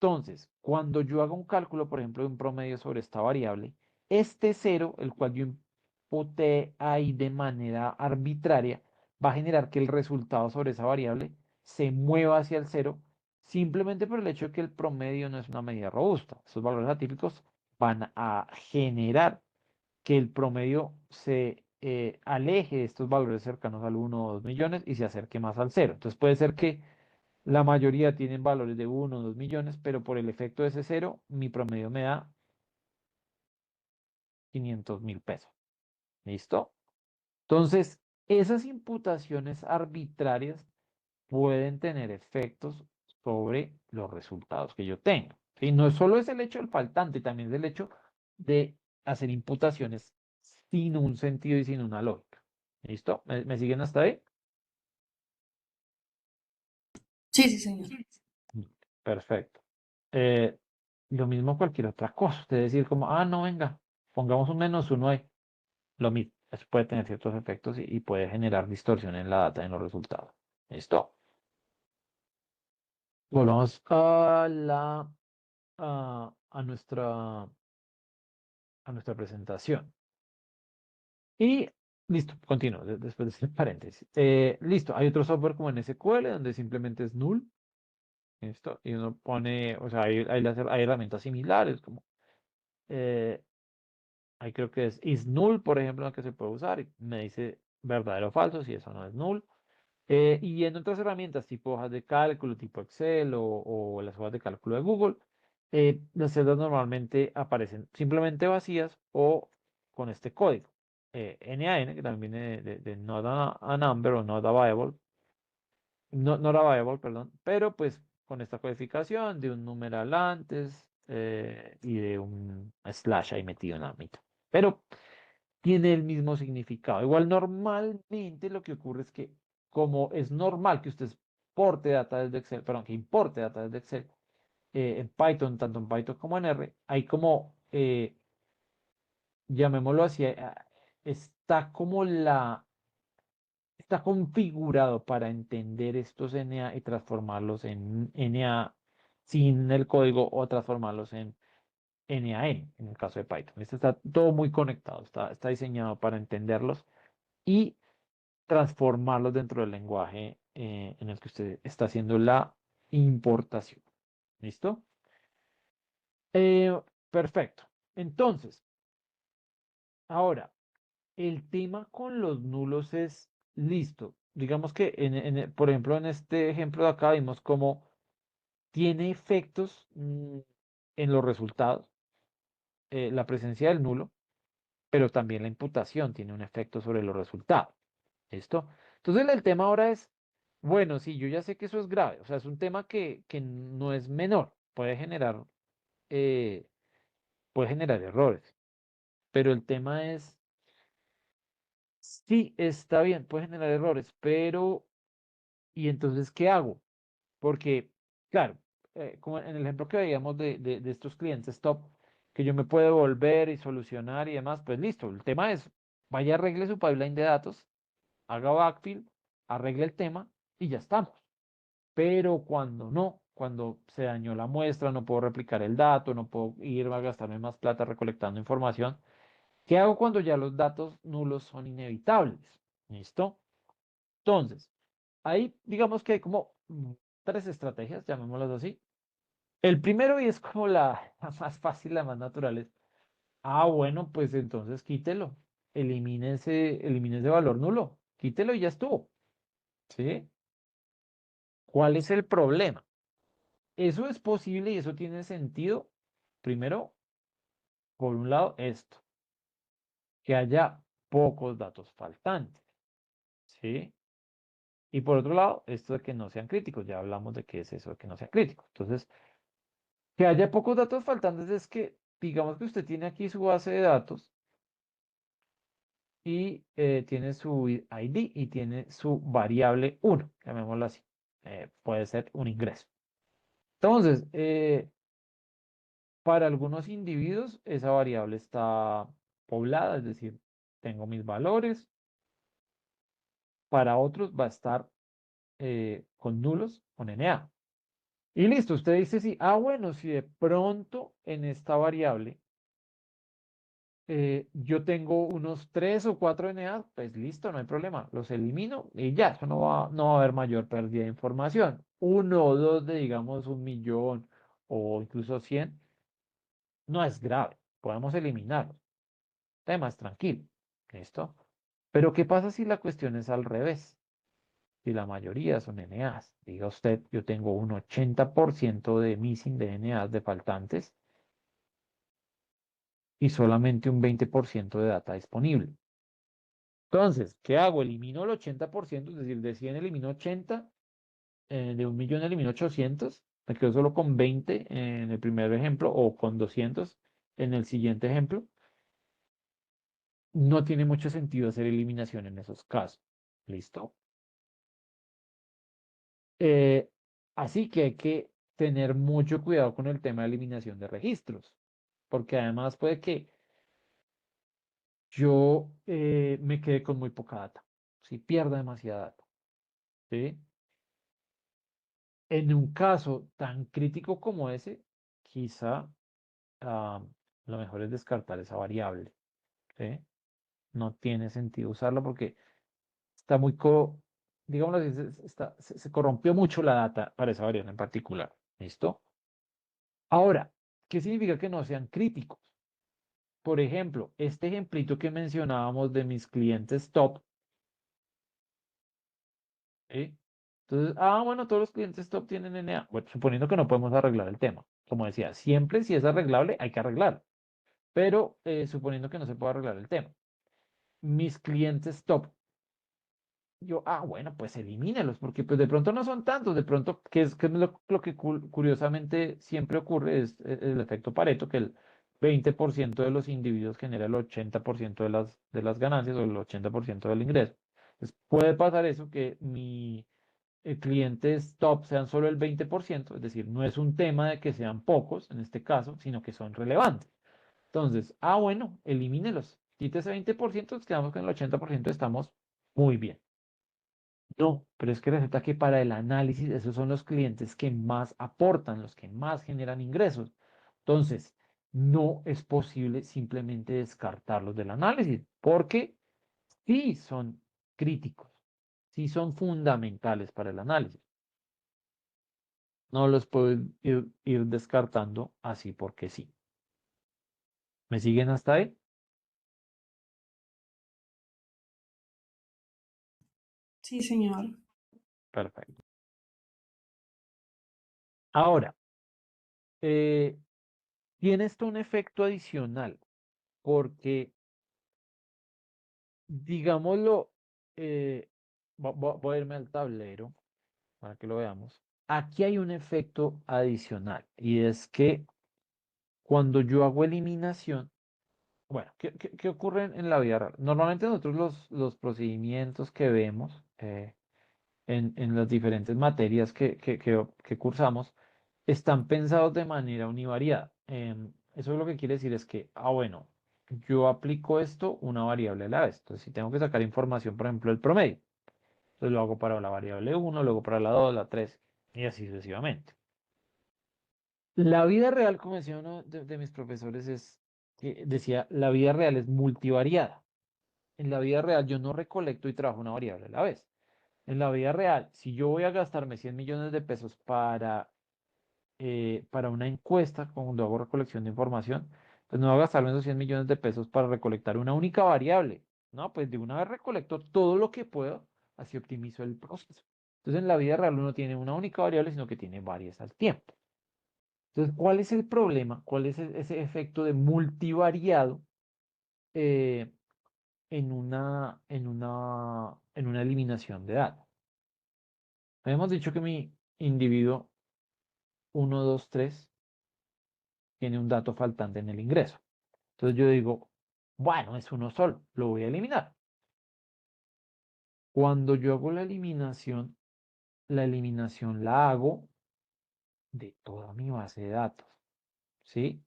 Entonces, cuando yo hago un cálculo, por ejemplo, de un promedio sobre esta variable, este cero, el cual yo imputé ahí de manera arbitraria, va a generar que el resultado sobre esa variable se mueva hacia el cero, simplemente por el hecho de que el promedio no es una medida robusta. Esos valores atípicos van a generar que el promedio se aleje de estos valores cercanos al 1 o 2 millones y se acerque más al cero. Entonces puede ser que la mayoría tienen valores de 1 o 2 millones, pero por el efecto de ese cero, mi promedio me da 500.000 pesos. ¿Listo? Entonces, esas imputaciones arbitrarias pueden tener efectos sobre los resultados que yo tengo. ¿Sí? No solo es el hecho del faltante, también es el hecho de hacer imputaciones sin un sentido y sin una lógica. ¿Listo? ¿Me siguen hasta ahí? Sí, sí, señor. Perfecto. Lo mismo cualquier otra cosa. Usted decir como, no, venga, pongamos un -1 ahí. Lo mismo. Eso puede tener ciertos efectos y puede generar distorsión en la data, en los resultados. ¿Listo? Volvamos a nuestra presentación. Y listo, continúo después de ese paréntesis. Listo, hay otro software como en SQL donde simplemente es null. ¿Listo? Y uno pone, o sea, hay herramientas similares como eh, ahí creo que es isNull, por ejemplo, la que se puede usar, y me dice verdadero o falso si eso no es null. Y en otras herramientas tipo hojas de cálculo, tipo Excel o las hojas de cálculo de Google, las celdas normalmente aparecen simplemente vacías o con este código. NaN, que también viene de not a number o not available, not available, perdón, pero pues con esta codificación de un numeral antes y de un slash ahí metido en la mitad. Pero tiene el mismo significado. Igual normalmente lo que ocurre es que como es normal que usted exporte data desde Excel, perdón, que importe data desde Excel en Python, tanto en Python como en R, hay como, llamémoslo así, está como está configurado para entender estos NA y transformarlos en NA sin el código o transformarlos en NaN en el caso de Python. Esto está todo muy conectado, está diseñado para entenderlos y transformarlos dentro del lenguaje en el que usted está haciendo la importación. ¿Listo? Perfecto. Entonces, ahora, el tema con los nulos es listo. Digamos que, por ejemplo, en este ejemplo de acá vimos cómo tiene efectos en los resultados, la presencia del nulo, pero también la imputación tiene un efecto sobre los resultados. ¿Listo? Entonces el tema ahora es, bueno, sí, yo ya sé que eso es grave, o sea, es un tema que no es menor, eh, puede generar errores, pero el tema es, sí, está bien, puede generar errores, pero, ¿y entonces qué hago? Porque, claro, como en el ejemplo que veíamos de estos clientes top, que yo me puedo volver y solucionar y demás, pues listo, el tema es, vaya, arregle su pipeline de datos, haga backfill, arregle el tema y ya estamos. Pero cuando no, cuando se dañó la muestra, no puedo replicar el dato, no puedo ir a gastarme más plata recolectando información. ¿Qué hago cuando ya los datos nulos son inevitables? ¿Listo? Entonces, ahí digamos que hay como tres estrategias, llamémoslas así. El primero, y es como la más fácil, la más natural, es, bueno, pues entonces quítelo, elimine ese valor nulo, quítelo y ya estuvo. ¿Sí? ¿Cuál es el problema? Eso es posible y eso tiene sentido. Primero, por un lado, esto, que haya pocos datos faltantes, ¿sí? Y por otro lado, esto de que no sean críticos, ya hablamos de qué es eso de que no sean críticos. Entonces, que haya pocos datos faltantes es que, digamos que usted tiene aquí su base de datos y tiene su ID y tiene su variable 1, llamémoslo así. Puede ser un ingreso. Entonces, para algunos individuos esa variable está poblada, es decir, tengo mis valores. Para otros va a estar con nulos, con NA. Y listo, usted dice sí, bueno, si de pronto en esta variable yo tengo unos 3 o 4 NA, pues listo, no hay problema, los elimino y ya, eso no va a haber mayor pérdida de información. Uno o dos de, digamos, 1.000.000 o incluso 100, no es grave, podemos eliminarlos. Tema es tranquilo, ¿listo? Pero ¿qué pasa si la cuestión es al revés? Si la mayoría son NAs, diga usted, yo tengo un 80% de missing de NAs de faltantes y solamente un 20% de data disponible. Entonces, ¿qué hago? Elimino el 80%, es decir, de 100 elimino 80, de 1.000.000 elimino 800, me quedo solo con 20 en el primer ejemplo o con 200 en el siguiente ejemplo. No tiene mucho sentido hacer eliminación en esos casos. ¿Listo? Eh, Así que hay que tener mucho cuidado con el tema de eliminación de registros, porque además puede que yo me quede con muy poca data, si pierda demasiada data, ¿sí? En un caso tan crítico como ese, quizá ah, lo mejor es descartar esa variable, ¿sí? No tiene sentido usarla porque está muy, digámoslo así, se corrompió mucho la data para esa variable en particular, ¿listo? Ahora, ¿qué significa que no sean críticos? Por ejemplo, este ejemplito que mencionábamos de mis clientes top, ¿sí? Entonces, bueno, todos los clientes top tienen NA. Bueno, suponiendo que no podemos arreglar el tema. Como decía, siempre si es arreglable, hay que arreglarlo. Pero suponiendo que no se puede arreglar el tema. Mis clientes top, yo, bueno, pues elimínelos, porque pues de pronto no son tantos, de pronto, qué es lo que curiosamente siempre ocurre, es el efecto Pareto, que el 20% de los individuos genera el 80% de las ganancias o el 80% del ingreso. Entonces, puede pasar eso, que mi clientes top sean solo el 20%, es decir, no es un tema de que sean pocos en este caso, sino que son relevantes. Entonces, bueno, elimínelos, quite ese 20%, nos quedamos con el 80%, estamos muy bien. No, pero es que resulta que para el análisis esos son los clientes que más aportan, los que más generan ingresos. Entonces, no es posible simplemente descartarlos del análisis, porque sí son críticos, sí son fundamentales para el análisis. No los puedo ir descartando así porque sí. ¿Me siguen hasta ahí? Sí, señor. Perfecto. Ahora, tiene esto un efecto adicional, porque digámoslo, voy a irme al tablero para que lo veamos. Aquí hay un efecto adicional y es que cuando yo hago eliminación, bueno, ¿qué ocurre en la vida real? Normalmente nosotros los procedimientos que vemos en las diferentes materias que cursamos están pensados de manera univariada. Eso lo que quiere decir es que, bueno, yo aplico esto una variable a la vez. Entonces, si tengo que sacar información, por ejemplo, el promedio, entonces lo hago para la variable 1, luego para la 2, la 3 y así sucesivamente. La vida real, como decía uno de mis profesores, decía, la vida real es multivariada. En la vida real yo no recolecto y trabajo una variable a la vez. En la vida real, si yo voy a gastarme 100 millones de pesos para una encuesta, cuando hago recolección de información, pues no voy a gastarme esos 100 millones de pesos para recolectar una única variable. No, pues de una vez recolecto todo lo que puedo, así optimizo el proceso. Entonces en la vida real uno tiene una única variable, sino que tiene varias al tiempo. Entonces, ¿cuál es el problema? ¿Cuál es ese efecto de multivariado eh, en una eliminación de datos? Habíamos dicho que mi individuo 1, 2, 3 tiene un dato faltante en el ingreso. Entonces yo digo, Bueno, es uno solo, lo voy a eliminar. Cuando yo hago la eliminación la hago de toda mi base de datos, ¿sí?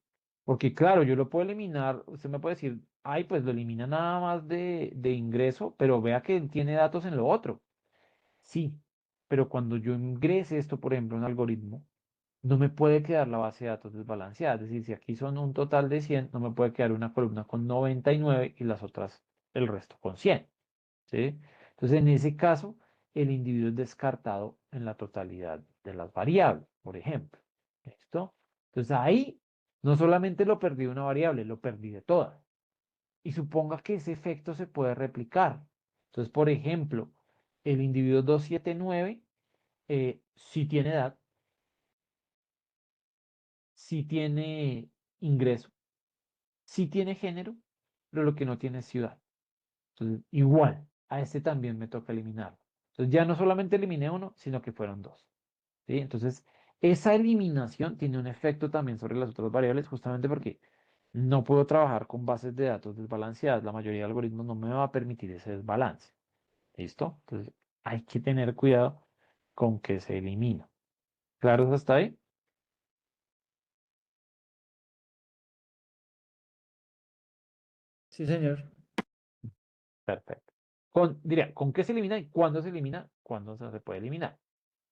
Porque claro, yo lo puedo eliminar, usted me puede decir, ay, pues lo elimina nada más de ingreso, pero vea que tiene datos en lo otro. Sí, pero cuando yo ingrese esto, por ejemplo, en un algoritmo, no me puede quedar la base de datos desbalanceada. Es decir, si aquí son un total de 100, no me puede quedar una columna con 99 y las otras, el resto con 100. ¿Sí? Entonces, en ese caso, el individuo es descartado en la totalidad de las variables, por ejemplo. ¿Listo? Entonces, ahí no solamente lo perdí de una variable, lo perdí de todas. Y suponga que ese efecto se puede replicar. Entonces, por ejemplo, el individuo 279 sí tiene edad, sí tiene ingreso, sí tiene género, pero lo que no tiene es ciudad. Entonces, igual, a este también me toca eliminarlo. Entonces, ya no solamente eliminé uno, sino que fueron dos. ¿Sí? Entonces, esa eliminación tiene un efecto también sobre las otras variables, justamente porque no puedo trabajar con bases de datos desbalanceadas. La mayoría de algoritmos no me va a permitir ese desbalance. ¿Listo? Entonces, hay que tener cuidado con que se elimina. ¿Claros hasta ahí? Sí, señor. Perfecto. Diría, ¿con qué se elimina y cuándo se elimina? ¿Cuándo no se puede eliminar?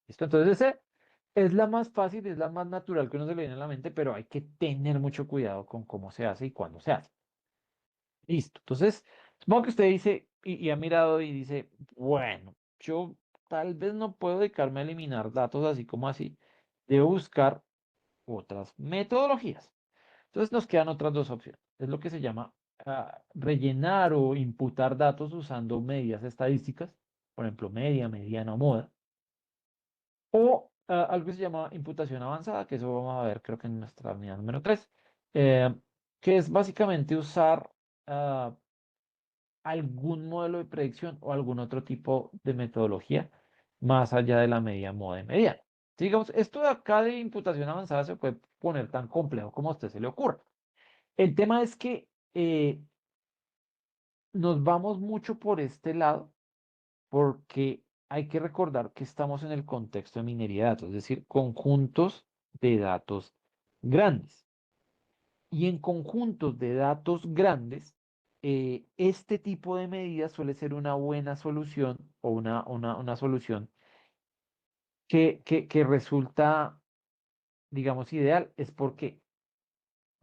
¿Listo? Entonces, ese es la más fácil, es la más natural que uno se le viene a la mente, pero hay que tener mucho cuidado con cómo se hace y cuándo se hace. Listo. Entonces, supongo que usted dice y ha mirado y dice, bueno, yo tal vez no puedo dedicarme a eliminar datos así como así. Debo buscar otras metodologías. Entonces nos quedan otras dos opciones. Es lo que se llama rellenar o imputar datos usando medidas estadísticas, por ejemplo, media, mediana o moda. O algo que se llama imputación avanzada, que eso vamos a ver creo que en nuestra unidad número 3, que es básicamente usar algún modelo de predicción o algún otro tipo de metodología más allá de la media, moda y mediana. Digamos, esto de acá de imputación avanzada se puede poner tan complejo como a usted se le ocurra. El tema es que nos vamos mucho por este lado porque hay que recordar que estamos en el contexto de minería de datos, es decir, conjuntos de datos grandes. Y en conjuntos de datos grandes, este tipo de medidas suele ser una buena solución o una solución que resulta, digamos, ideal, es porque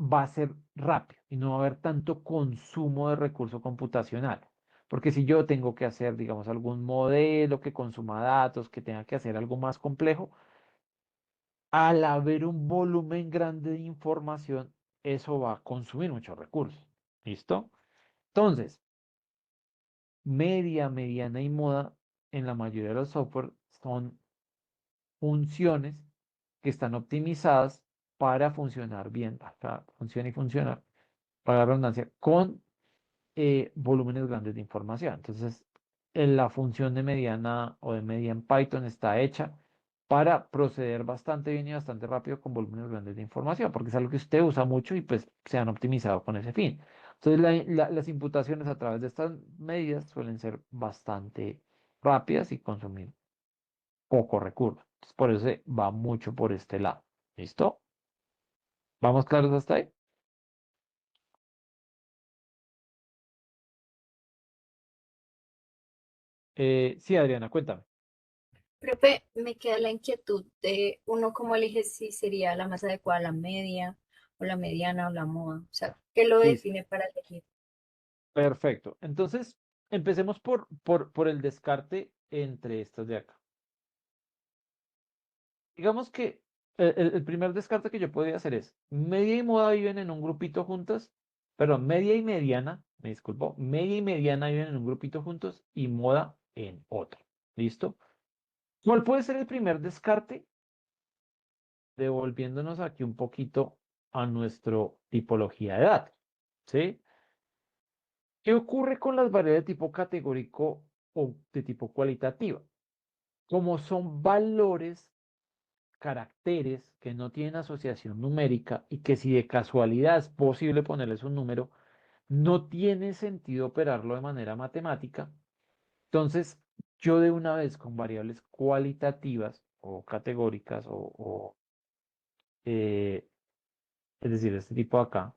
va a ser rápido y no va a haber tanto consumo de recurso computacional. Porque si yo tengo que hacer, digamos, algún modelo que consuma datos, que tenga que hacer algo más complejo, al haber un volumen grande de información, eso va a consumir muchos recursos. ¿Listo? Entonces, media, mediana y moda en la mayoría de los software son funciones que están optimizadas para funcionar bien, para funcionar y funcionar, para la redundancia, con volúmenes grandes de información. Entonces, la función de mediana o de media en Python está hecha para proceder bastante bien y bastante rápido con volúmenes grandes de información, porque es algo que usted usa mucho y pues se han optimizado con ese fin. Entonces, las imputaciones a través de estas medidas suelen ser bastante rápidas y consumir poco recurso. Entonces, por eso se va mucho por este lado. ¿Listo? ¿Vamos claros hasta ahí? Sí, Adriana, cuéntame. Profe, me queda la inquietud de uno cómo elige si sería la más adecuada la media o la mediana o la moda. O sea, ¿qué lo Listo. define para elegir? Perfecto. Entonces, empecemos por el descarte entre estas de acá. Digamos que el primer descarte que yo podría hacer es, media y moda viven en un grupito juntas, perdón, media y mediana, me disculpo, media y mediana viven en un grupito juntos y moda en otro. ¿Listo? ¿Cuál puede ser el primer descarte? Devolviéndonos aquí un poquito a nuestra tipología de datos. ¿Sí? ¿Qué ocurre con las variables de tipo categórico o de tipo cualitativa? Como son valores, caracteres que no tienen asociación numérica y que si de casualidad es posible ponerles un número, no tiene sentido operarlo de manera matemática. Entonces, yo de una vez con variables cualitativas o categóricas eh, es decir, este tipo de acá,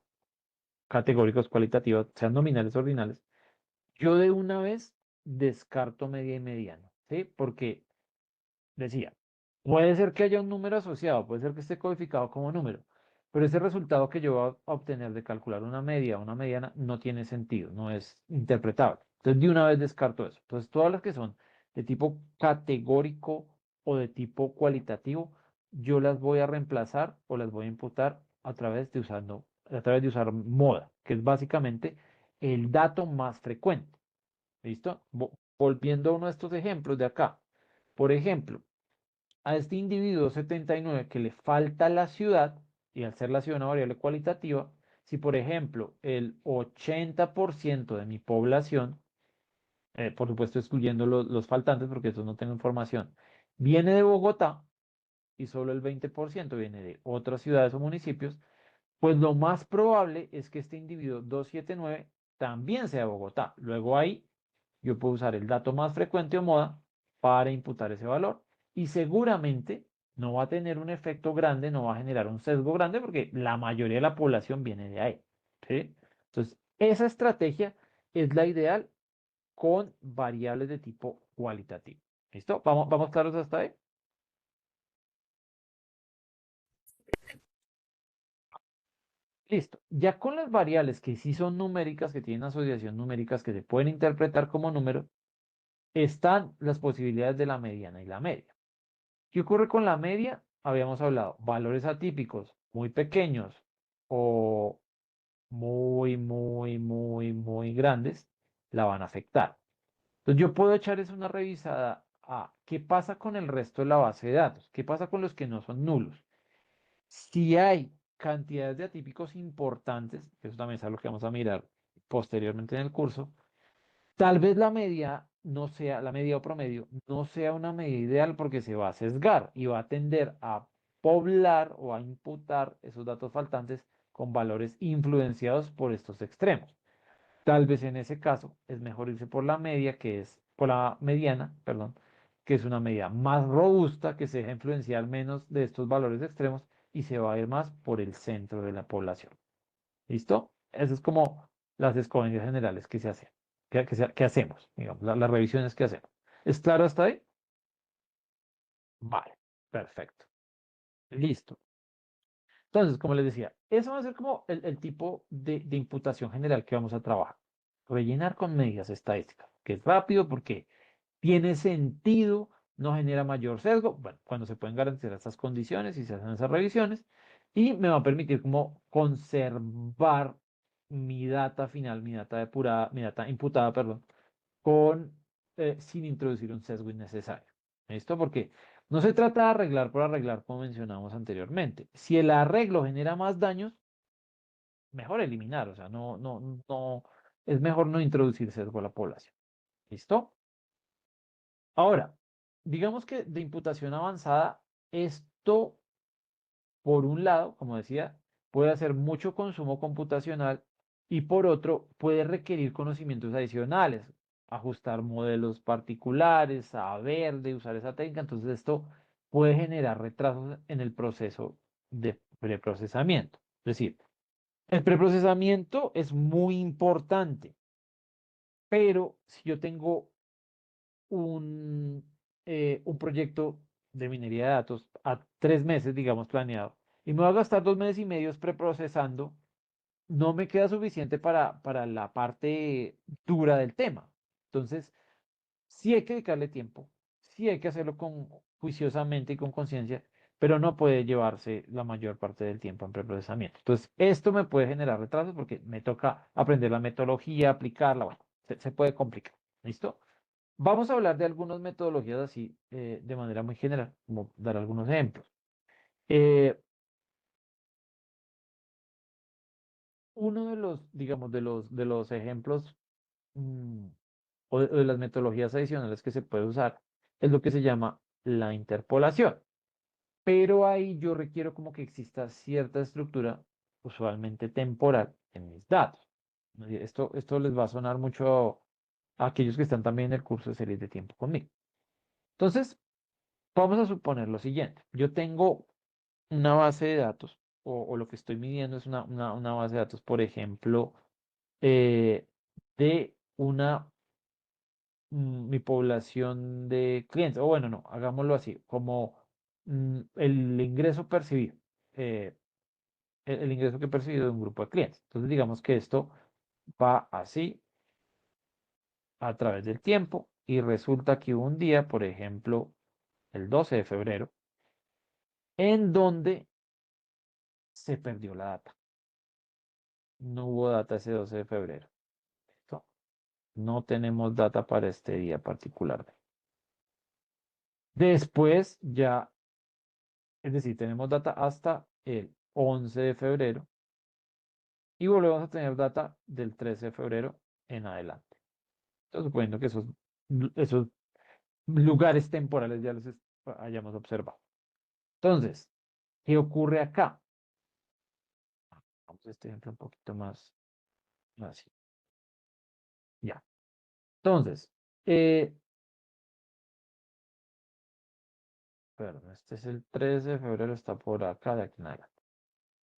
categóricos cualitativos, sean nominales o ordinales, yo de una vez descarto media y mediano, ¿sí? Porque decía, puede ser que haya un número asociado, puede ser que esté codificado como número, pero ese resultado que yo voy a obtener de calcular una media o una mediana no tiene sentido, no es interpretable. Entonces, de una vez descarto eso. Entonces, todas las que son de tipo categórico o de tipo cualitativo, yo las voy a reemplazar o las voy a imputar a través de usar moda, que es básicamente el dato más frecuente. ¿Listo? Volviendo a uno de estos ejemplos de acá. Por ejemplo, a este individuo 79 que le falta la ciudad, y al ser la ciudad una variable cualitativa, si por ejemplo el 80% de mi población, por supuesto excluyendo los faltantes porque eso no tengo información, viene de Bogotá y solo el 20% viene de otras ciudades o municipios, pues lo más probable es que este individuo 279 también sea de Bogotá. Luego ahí yo puedo usar el dato más frecuente o moda para imputar ese valor. Y seguramente no va a tener un efecto grande, no va a generar un sesgo grande porque la mayoría de la población viene de ahí. ¿Sí? Entonces, esa estrategia es la ideal con variables de tipo cualitativo. ¿Listo? ¿Vamos claros hasta ahí? Listo. Ya con las variables que sí son numéricas, que tienen asociación numéricas, que se pueden interpretar como números, están las posibilidades de la mediana y la media. ¿Qué ocurre con la media? Habíamos hablado, valores atípicos muy pequeños o muy grandes la van a afectar. Entonces yo puedo echarles una revisada a qué pasa con el resto de la base de datos, qué pasa con los que no son nulos. Si hay cantidades de atípicos importantes, que eso también es algo que vamos a mirar posteriormente en el curso, tal vez la media no sea, la media o promedio, no sea una medida ideal porque se va a sesgar y va a tender a poblar o a imputar esos datos faltantes con valores influenciados por estos extremos. Tal vez en ese caso es mejor irse por la media, por la mediana, perdón, que es una medida más robusta, que se deja influenciar menos de estos valores extremos y se va a ir más por el centro de la población. ¿Listo? Esas es como las escogencias generales que se hacen, que hacemos, digamos, las revisiones que hacemos. ¿Es claro hasta ahí? Vale, perfecto. Listo. Entonces, como les decía, eso va a ser como el tipo de imputación general que vamos a trabajar. Rellenar con medidas estadísticas, que es rápido porque tiene sentido, no genera mayor sesgo, bueno, cuando se pueden garantizar estas condiciones y se hacen esas revisiones, y me va a permitir como conservar mi data final, mi data depurada, mi data imputada, perdón, sin introducir un sesgo innecesario. ¿Listo? Porque no se trata de arreglar por arreglar, como mencionamos anteriormente. Si el arreglo genera más daños, mejor eliminar, o sea, no, es mejor no introducir sesgo a la población. ¿Listo? Ahora, digamos que de imputación avanzada, esto, por un lado, como decía, puede hacer mucho consumo computacional y por otro, puede requerir conocimientos adicionales, ajustar modelos particulares, saber de usar esa técnica. Entonces, esto puede generar retrasos en el proceso de preprocesamiento. Es decir, el preprocesamiento es muy importante, pero si yo tengo un, un proyecto de minería de datos a 3 meses, digamos, planeado, y me va a gastar 2 meses y medio preprocesando, no me queda suficiente para la parte dura del tema. Entonces, sí hay que dedicarle tiempo, sí hay que hacerlo juiciosamente y con conciencia, pero no puede llevarse la mayor parte del tiempo en preprocesamiento. Entonces, esto me puede generar retrasos porque me toca aprender la metodología, aplicarla, bueno, se puede complicar. ¿Listo? Vamos a hablar de algunas metodologías así de manera muy general, como dar algunos ejemplos. Eh, Uno de los, digamos, de los ejemplos mm, o de las metodologías adicionales que se puede usar es lo que se llama la interpolación. Pero ahí yo requiero como que exista cierta estructura, usualmente temporal, en mis datos. Esto les va a sonar mucho a aquellos que están también en el curso de series de tiempo conmigo. Entonces, vamos a suponer lo siguiente. Yo tengo una base de datos, o lo que estoy midiendo es una base de datos, por ejemplo, de mi población de clientes. O bueno, no, hagámoslo así, como el ingreso percibido, eh, el ingreso que he percibido de un grupo de clientes. Entonces, digamos que esto va así a través del tiempo y resulta que hubo un día, por ejemplo, el 12 de febrero, en donde se perdió la data. No hubo data ese 12 de febrero. ¿Listo? No tenemos data para este día particularmente. Después ya, es decir, tenemos data hasta el 11 de febrero y volvemos a tener data del 13 de febrero en adelante. Entonces, suponiendo que esos lugares temporales ya los hayamos observado. Entonces, ¿qué ocurre acá? Vamos a este ejemplo un poquito más así. Ya. Entonces, perdón, este es el 13 de febrero, está por acá, de aquí en adelante.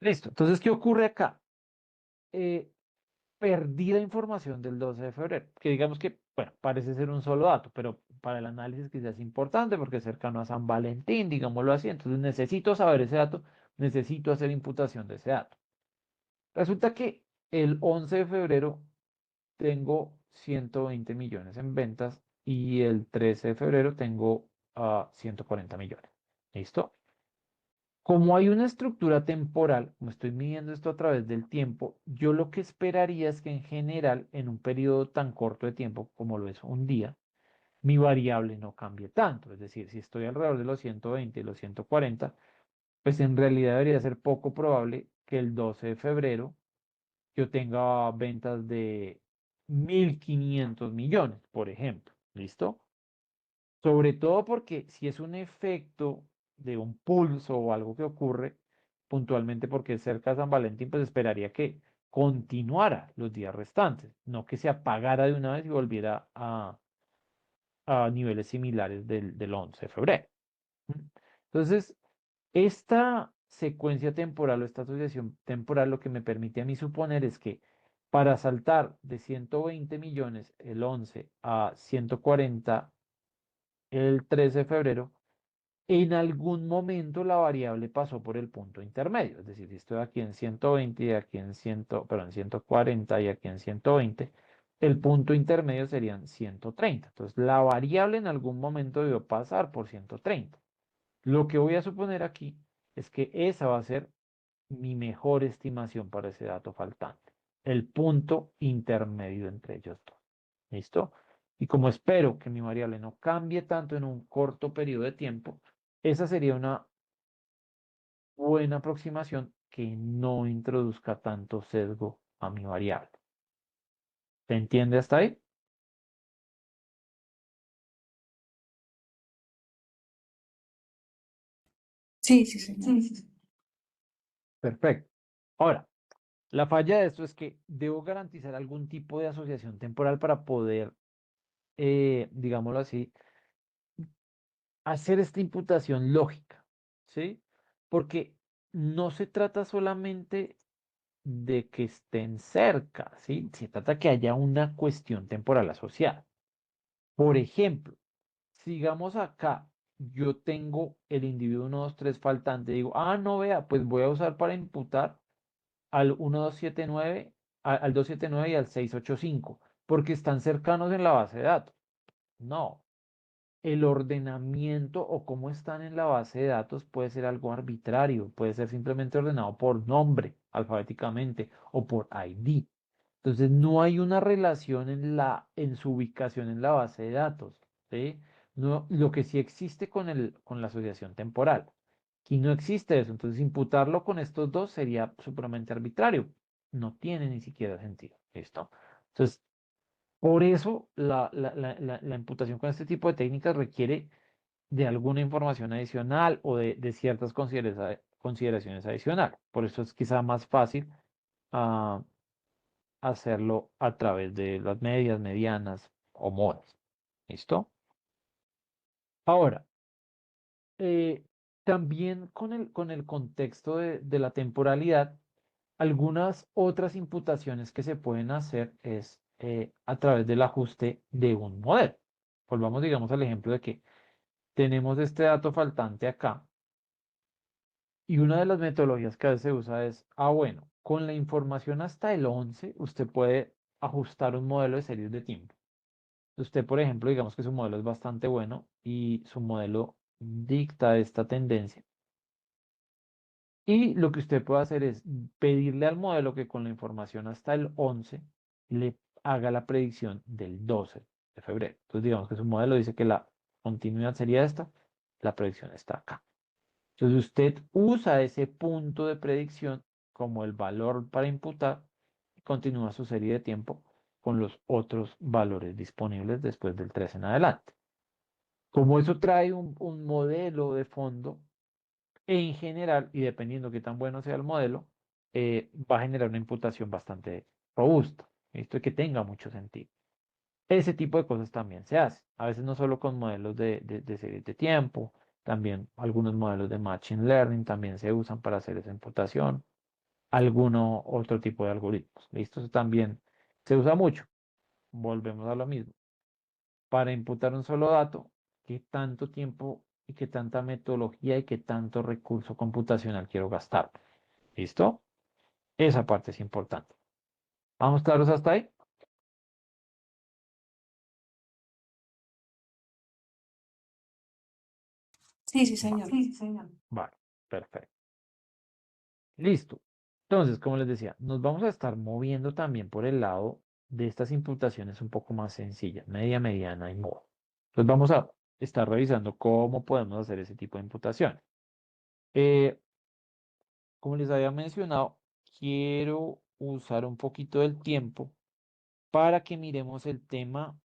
Listo. Entonces, ¿qué ocurre acá? Perdí la información del 12 de febrero, que digamos que, bueno, parece ser un solo dato, pero para el análisis quizás es importante porque es cercano a San Valentín, digámoslo así. Entonces, necesito saber ese dato, necesito hacer imputación de ese dato. Resulta que el 11 de febrero tengo 120 millones en ventas y el 13 de febrero tengo 140 millones. ¿Listo? Como hay una estructura temporal, como estoy midiendo esto a través del tiempo, yo lo que esperaría es que en general, en un periodo tan corto de tiempo como lo es un día, mi variable no cambie tanto. Es decir, si estoy alrededor de los 120 y los 140, pues en realidad debería ser poco probable que el 12 de febrero yo tenga ventas de 1.500 millones, por ejemplo. ¿Listo? Sobre todo porque si es un efecto de un pulso o algo que ocurre puntualmente porque es cerca de San Valentín, pues esperaría que continuara los días restantes, no que se apagara de una vez y volviera a niveles similares del 11 de febrero. Entonces, esta secuencia temporal o esta asociación temporal lo que me permite a mí suponer es que para saltar de 120 millones el 11 a 140 el 13 de febrero, en algún momento la variable pasó por el punto intermedio. Es decir, si estoy aquí en 120 y aquí en 140 y aquí en 120, el punto intermedio serían 130. Entonces, la variable en algún momento debió pasar por 130. Lo que voy a suponer aquí es que esa va a ser mi mejor estimación para ese dato faltante, el punto intermedio entre ellos dos. ¿Listo? Y como espero que mi variable no cambie tanto en un corto periodo de tiempo, esa sería una buena aproximación que no introduzca tanto sesgo a mi variable. ¿Se entiende hasta ahí? Sí, sí, señor. Perfecto. Ahora, la falla de esto es que debo garantizar algún tipo de asociación temporal para poder, digámoslo así, hacer esta imputación lógica, ¿sí? Porque no se trata solamente de que estén cerca, ¿sí? Se trata que haya una cuestión temporal asociada. Por ejemplo, sigamos acá, yo tengo el individuo 1, 2, 3 faltante, digo, no vea, pues voy a usar para imputar al 1279, al 279 y al 685, porque están cercanos en la base de datos. No, el ordenamiento o cómo están en la base de datos puede ser algo arbitrario, puede ser simplemente ordenado por nombre alfabéticamente o por ID. Entonces no hay una relación en su ubicación en la base de datos, ¿sí? No, lo que sí existe con la asociación temporal. Aquí no existe eso, entonces imputarlo con estos dos sería supremamente arbitrario. No tiene ni siquiera sentido. ¿Listo? Entonces, por eso la imputación con este tipo de técnicas requiere de alguna información adicional o de ciertas consideraciones adicionales. Por eso es quizá más fácil ah, hacerlo a través de las medias, medianas o modas. ¿Listo? Ahora, también con el contexto de la temporalidad, algunas otras imputaciones que se pueden hacer es a través del ajuste de un modelo. Volvamos, digamos, al ejemplo de que tenemos este dato faltante acá. Y una de las metodologías que a veces se usa es, bueno, con la información hasta el 11, usted puede ajustar un modelo de series de tiempo. Usted, por ejemplo, digamos que su modelo es bastante bueno y su modelo dicta esta tendencia. Y lo que usted puede hacer es pedirle al modelo que con la información hasta el 11 le haga la predicción del 12 de febrero. Entonces, digamos que su modelo dice que la continuidad sería esta, la predicción está acá. Entonces, usted usa ese punto de predicción como el valor para imputar y continúa su serie de tiempo con los otros valores disponibles después del 3 en adelante. Como eso trae un modelo de fondo, en general, y dependiendo qué tan bueno sea el modelo, va a generar una imputación bastante robusta. Esto que tenga mucho sentido. Ese tipo de cosas también se hace. A veces no solo con modelos de series de tiempo, también algunos modelos de Machine Learning también se usan para hacer esa imputación. Alguno otro tipo de algoritmos. ¿Listo? Eso también se usa mucho. Volvemos a lo mismo. Para imputar un solo dato, qué tanto tiempo y qué tanta metodología y qué tanto recurso computacional quiero gastar. ¿Listo? Esa parte es importante. ¿Vamos claros hasta ahí? Sí, sí, señor. Vale, perfecto. Listo. Entonces, como les decía, nos vamos a estar moviendo también por el lado de estas imputaciones un poco más sencillas, media, mediana y moda. Entonces vamos a estar revisando cómo podemos hacer ese tipo de imputaciones. Como les había mencionado, quiero usar un poquito del tiempo para que miremos el tema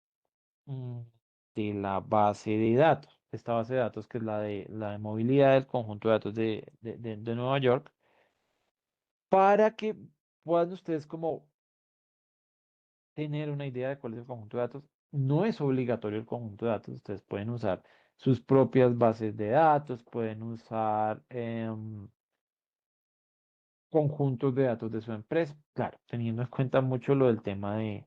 de la base de datos. Esta base de datos que es la de movilidad del conjunto de datos de Nueva York, para que puedan ustedes como tener una idea de cuál es el conjunto de datos. No es obligatorio el conjunto de datos, ustedes pueden usar sus propias bases de datos, pueden usar conjuntos de datos de su empresa, claro, teniendo en cuenta mucho lo del tema de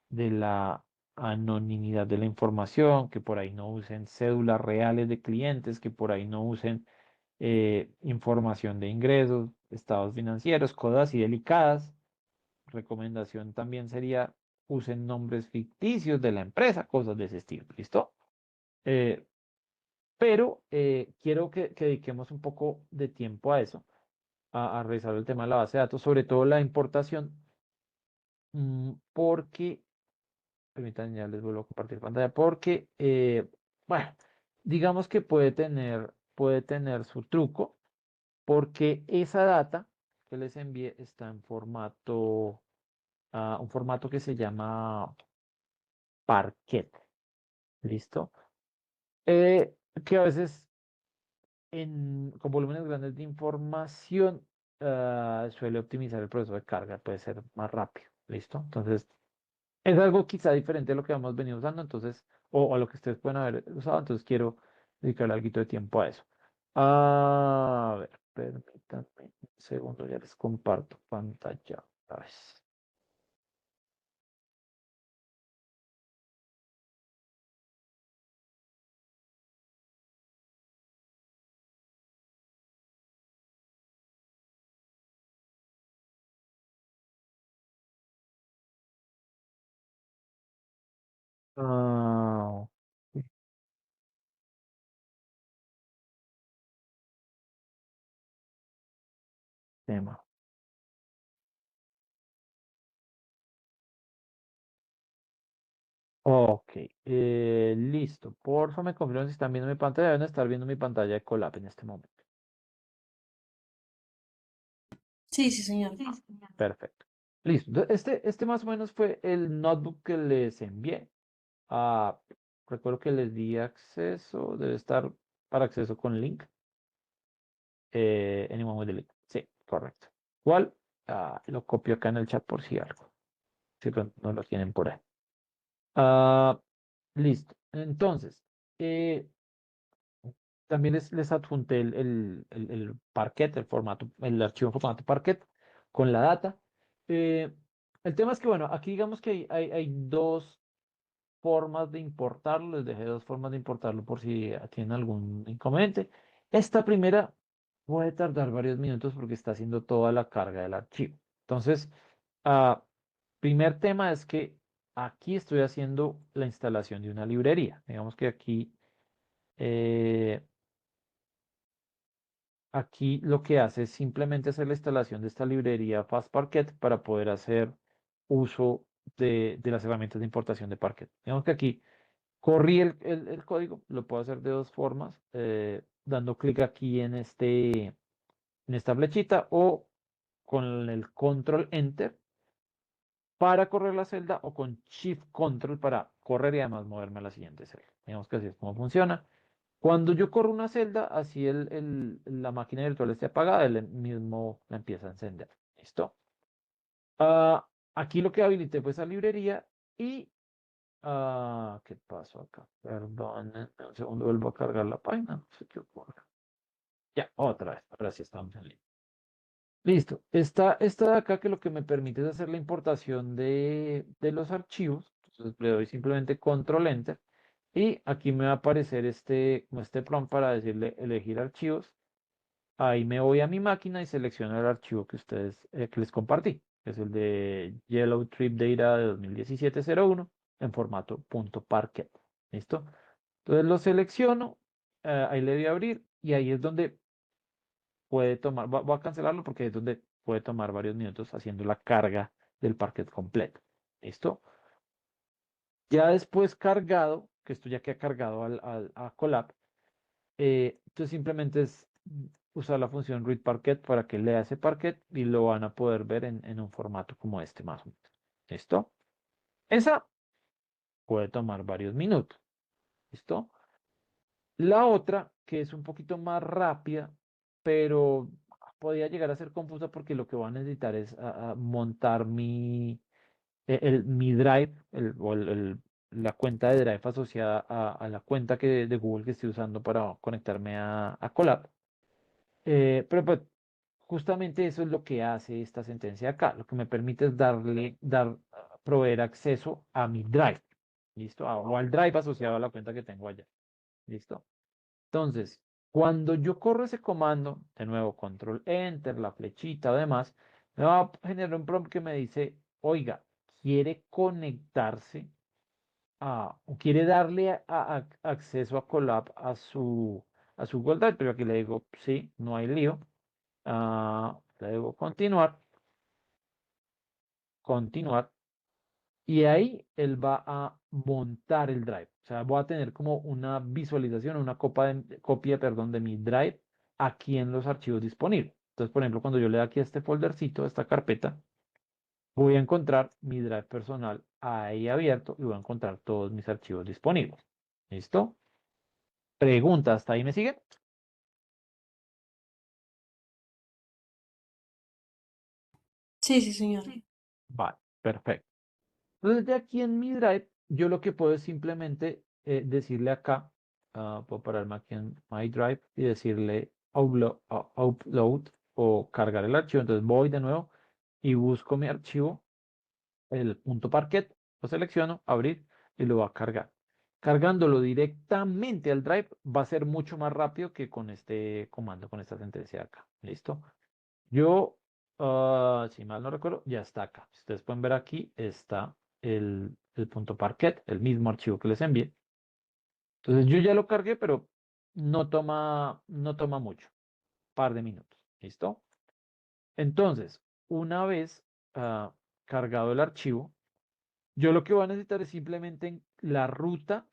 la anonimidad de la información, que por ahí no usen cédulas reales de clientes, que por ahí no usen información de ingresos, estados financieros, cosas así delicadas. Recomendación también sería usen nombres ficticios de la empresa, cosas de ese estilo, ¿listo? Pero quiero que dediquemos un poco de tiempo a eso, a revisar el tema de la base de datos, sobre todo la importación, porque, permítanme, ya les vuelvo a compartir pantalla, porque, bueno, digamos que puede tener su truco, porque esa data que les envié está en formato, un formato que se llama Parquet, ¿listo? Que a veces con volúmenes grandes de información suele optimizar el proceso de carga, puede ser más rápido, ¿listo? Entonces, es algo quizá diferente a lo que hemos venido usando, entonces, o a lo que ustedes pueden haber usado, entonces quiero dedicarle algo de tiempo a eso. A ver, permítanme un segundo, ya les comparto pantalla. A ver. Ah, ok, tema. Ok, listo. Porfa, me confirman si están viendo mi pantalla. Deben estar viendo mi pantalla de Colab en este momento. Sí, sí, señor. Perfecto. Listo. Este más o menos fue el notebook que les envié. Ah, recuerdo que les di acceso, debe estar para acceso con link. Anyone with the link. Sí, correcto. Igual, lo copio acá en el chat por si algo. Si no lo tienen por ahí. Listo. Entonces, también les adjunté el Parquet, el archivo en formato Parquet con la data. El tema es que, bueno, aquí digamos que hay dos formas de importarlo. Les dejé dos formas de importarlo por si tienen algún inconveniente. Esta primera puede tardar varios minutos porque está haciendo toda la carga del archivo. Entonces, primer tema es que aquí estoy haciendo la instalación de una librería. Digamos que aquí lo que hace es simplemente hacer la instalación de esta librería FastParquet para poder hacer uso de las herramientas de importación de Parquet. Digamos que aquí corrí el código, lo puedo hacer de dos formas, dando clic aquí en esta flechita o con el control enter para correr la celda o con shift control para correr y además moverme a la siguiente celda. Digamos que así es como funciona. Cuando yo corro una celda, así la máquina virtual esté apagada, él mismo la empieza a encender. ¿Listo? Aquí lo que habilité fue esa librería y ¿qué pasó acá? Perdón, un segundo, vuelvo a cargar la página. No sé qué ocurre. Ya, otra vez. Ahora sí estamos en línea. Listo. Esta de acá que lo que me permite es hacer la importación de los archivos. Entonces le doy simplemente control enter. Y aquí me va a aparecer como este prompt para decirle elegir archivos. Ahí me voy a mi máquina y selecciono el archivo que les compartí. Que es el de Yellow Trip Data de 2017-01 en formato .parquet. ¿Listo? Entonces lo selecciono, ahí le doy a abrir y ahí es donde puede tomar, voy a cancelarlo porque es donde puede tomar varios minutos haciendo la carga del Parquet completo. ¿Listo? Ya después cargado, que esto ya que ha cargado a Colab, entonces simplemente es usar la función read Parquet para que lea ese Parquet y lo van a poder ver en un formato como este más o menos. ¿Listo? Esa puede tomar varios minutos. ¿Listo? La otra, que es un poquito más rápida, pero podría llegar a ser confusa porque lo que voy a necesitar es montar mi Drive, la cuenta de Drive asociada a la cuenta de Google que estoy usando para conectarme a Colab. Pero pues, justamente eso es lo que hace esta sentencia acá. Lo que me permite es proveer acceso a mi Drive. ¿Listo? O al Drive asociado a la cuenta que tengo allá. ¿Listo? Entonces, cuando yo corro ese comando, de nuevo, control enter, la flechita, además, me va a generar un prompt que me dice, oiga, ¿quiere conectarse o quiere darle acceso a Colab a su Google Drive? Pero aquí le digo, sí, no hay lío. Le digo continuar. Y ahí él va a montar el drive. O sea, voy a tener como una visualización, una copia, perdón, de mi drive aquí en los archivos disponibles. Entonces, por ejemplo, cuando yo le doy aquí a este foldercito, a esta carpeta, voy a encontrar mi drive personal ahí abierto y voy a encontrar todos mis archivos disponibles. ¿Listo? Pregunta, ¿hasta ahí me siguen? Sí, sí, señor. Vale, perfecto. Entonces, de aquí en mi drive, yo lo que puedo es simplemente decirle acá, puedo pararme aquí en My Drive y decirle upload o cargar el archivo. Entonces voy de nuevo y busco mi archivo, el .parquet, lo selecciono, abrir y lo va a cargar. Cargándolo directamente al drive va a ser mucho más rápido que con este comando, con esta sentencia de acá. ¿Listo? Yo, si mal no recuerdo, ya está acá. Si ustedes pueden ver aquí, está el .parquet, el mismo archivo que les envié. Entonces yo ya lo cargué, pero no toma mucho, par de minutos. ¿Listo? Entonces, una vez cargado el archivo, yo lo que voy a necesitar es simplemente la ruta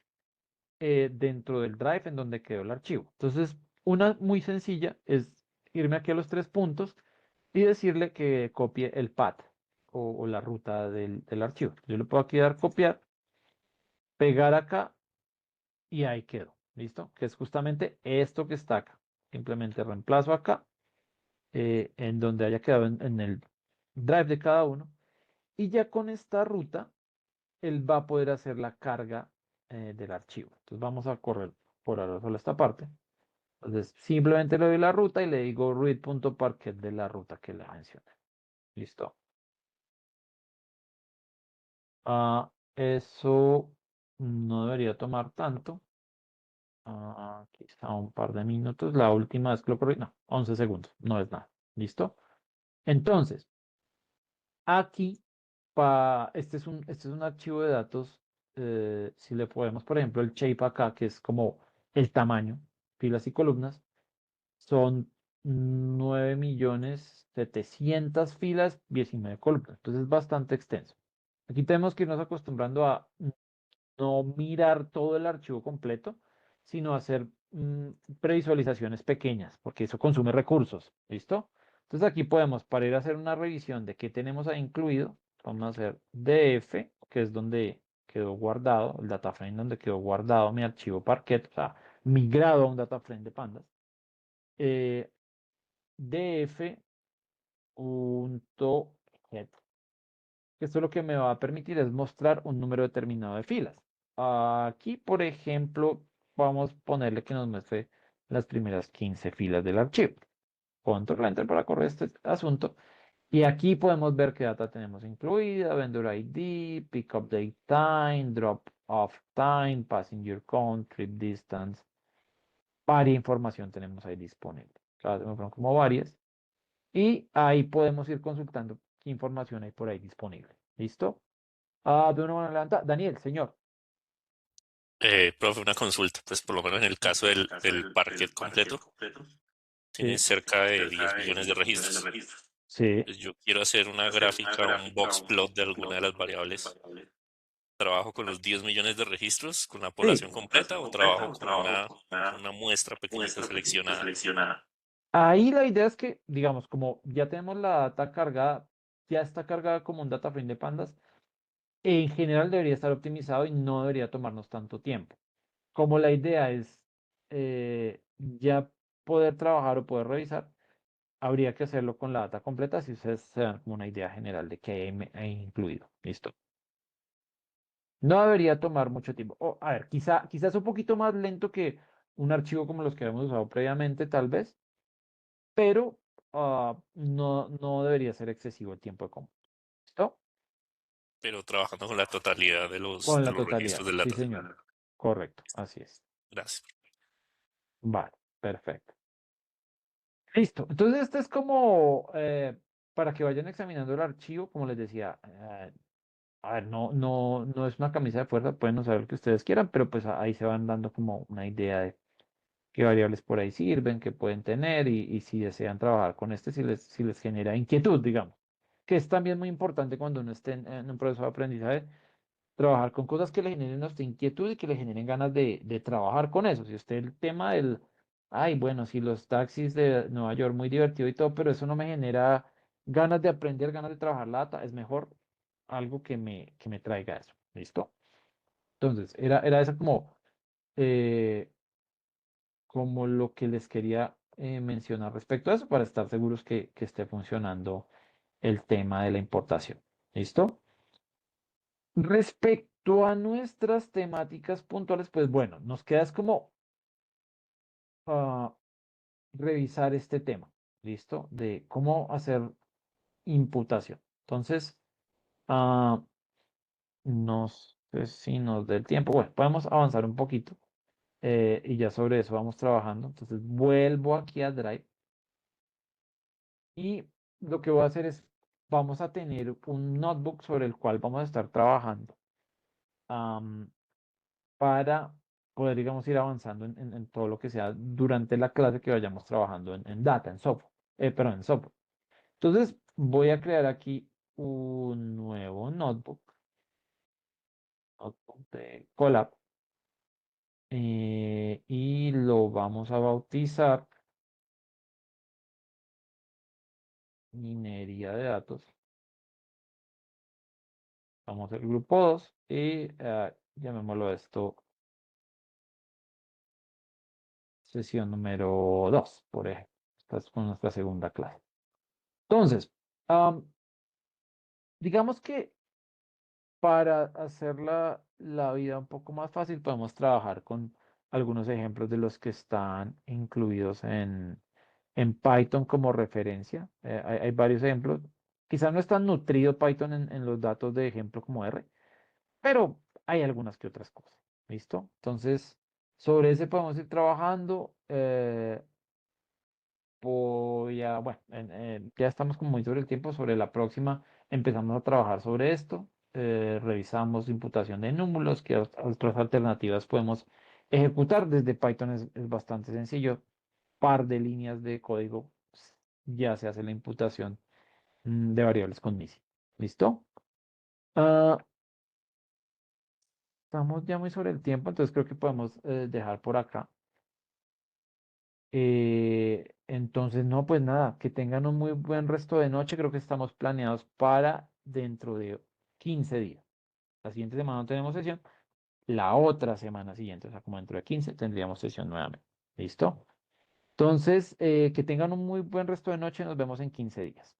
dentro del drive en donde quedó el archivo. Entonces, una muy sencilla es irme aquí a los tres puntos y decirle que copie el path o la ruta del archivo. Yo le puedo aquí dar copiar, pegar acá y ahí quedó. ¿Listo? Que es justamente esto que está acá. Simplemente reemplazo acá en donde haya quedado en el drive de cada uno. Y ya con esta ruta, él va a poder hacer la carga del archivo. Entonces vamos a correr por ahora solo esta parte. Entonces simplemente le doy la ruta y le digo read.parquet de la ruta que le mencioné. Listo. Eso no debería tomar tanto. Quizá un par de minutos. La última vez que lo corrí, no, 11 segundos. No es nada. ¿Listo? Entonces, aquí, este es un archivo de datos. Si le ponemos, por ejemplo, el shape acá, que es como el tamaño, filas y columnas, son 9.700.000 filas, 19 columnas. Entonces es bastante extenso. Aquí tenemos que irnos acostumbrando a no mirar todo el archivo completo, sino hacer previsualizaciones pequeñas, porque eso consume recursos. ¿Listo? Entonces aquí podemos, para ir a hacer una revisión de qué tenemos ahí incluido, vamos a hacer df, que es donde quedó guardado, el data frame donde quedó guardado mi archivo Parquet, o sea, migrado a un data frame de pandas. Df.get. Esto lo que me va a permitir es mostrar un número determinado de filas. Aquí, por ejemplo, vamos a ponerle que nos muestre las primeras 15 filas del archivo. Control Enter para correr este asunto. Y aquí podemos ver qué data tenemos incluida: vendor ID, pickup date time, drop off time, passenger count, trip distance. Varia información tenemos ahí disponible. Claro, me fueron como varias. Y ahí podemos ir consultando qué información hay por ahí disponible. ¿Listo? De una mano levanta. Daniel, señor. Profe, una consulta, pues por lo menos en el caso del parquet completo, tiene Sí, cerca de 10 millones de registros. sí. Pues yo quiero hacer una gráfica, un box plot de alguna de las variables. ¿Trabajo con los 10 millones de registros, con la Sí. población completa, o trabajo con una muestra pequeñita seleccionada? Ahí la idea es que, digamos, como ya tenemos la data cargada, ya está cargada como un data frame de pandas, en general debería estar optimizado y no debería tomarnos tanto tiempo. Como la idea es ya poder trabajar o poder revisar, habría que hacerlo con la data completa si ustedes se dan como una idea general de qué hay incluido. Listo. No debería tomar mucho tiempo. A ver, quizás un poquito más lento que un archivo como los que hemos usado previamente, tal vez, pero no debería ser excesivo el tiempo de cómputo. ¿Listo? Pero trabajando con la totalidad Con de la los totalidad. registros del Sí, data. señor. Correcto, así es. Gracias. Vale, perfecto. Listo. Entonces, este es como para que vayan examinando el archivo, como les decía. A ver, no es una camisa de fuerza, pueden usar lo que ustedes quieran, pero pues ahí se van dando como una idea de qué variables por ahí sirven, qué pueden tener y si desean trabajar con este, si les genera inquietud, digamos, que es también muy importante cuando uno esté en un proceso de aprendizaje, trabajar con cosas que le generen a usted inquietud y que le generen ganas de trabajar con eso. Si usted el tema ay, bueno, si los taxis de Nueva York, muy divertido y todo, pero eso no me genera ganas de aprender, ganas de trabajar la data, es mejor algo que me traiga eso. ¿Listo? Entonces, era eso como lo que les quería mencionar respecto a eso para estar seguros que esté funcionando el tema de la importación. ¿Listo? Respecto a nuestras temáticas puntuales, pues bueno, nos queda es como ah, revisar este tema. ¿Listo? De cómo hacer imputación. Entonces, ah, no sé si nos dé el tiempo. Bueno, podemos avanzar un poquito y ya sobre eso vamos trabajando. Entonces, vuelvo aquí a Drive. Y lo que voy a hacer es, vamos a tener un notebook sobre el cual vamos a estar trabajando para poder, digamos, ir avanzando en todo lo que sea durante la clase que vayamos trabajando en data, en software, perdón, en software. Entonces, voy a crear aquí un nuevo notebook de Colab, y lo vamos a bautizar minería de datos. Vamos al grupo 2 y llamémoslo esto sesión número 2, por ejemplo. Esta es con nuestra segunda clase. Entonces, Digamos que para hacer la vida un poco más fácil, podemos trabajar con algunos ejemplos de los que están incluidos en Python como referencia. Hay varios ejemplos. Quizás no es tan nutrido Python en los datos de ejemplo como R, pero hay algunas que otras cosas. ¿Listo? Entonces, sobre ese podemos ir trabajando. Bueno, ya estamos como muy sobre el tiempo. Sobre la próxima empezamos a trabajar sobre esto. Revisamos imputación de números, qué otras alternativas podemos ejecutar. Desde Python es bastante sencillo. Par de líneas de código, ya se hace la imputación de variables con MISI. ¿Listo? Ah, estamos ya muy sobre el tiempo, entonces creo que podemos dejar por acá. Entonces, no, pues nada, que tengan un muy buen resto de noche. Creo que estamos planeados para dentro de 15 días. La siguiente semana no tenemos sesión. La otra semana siguiente, o sea, como dentro de 15, tendríamos sesión nuevamente. ¿Listo? Entonces, que tengan un muy buen resto de noche. Nos vemos en 15 días.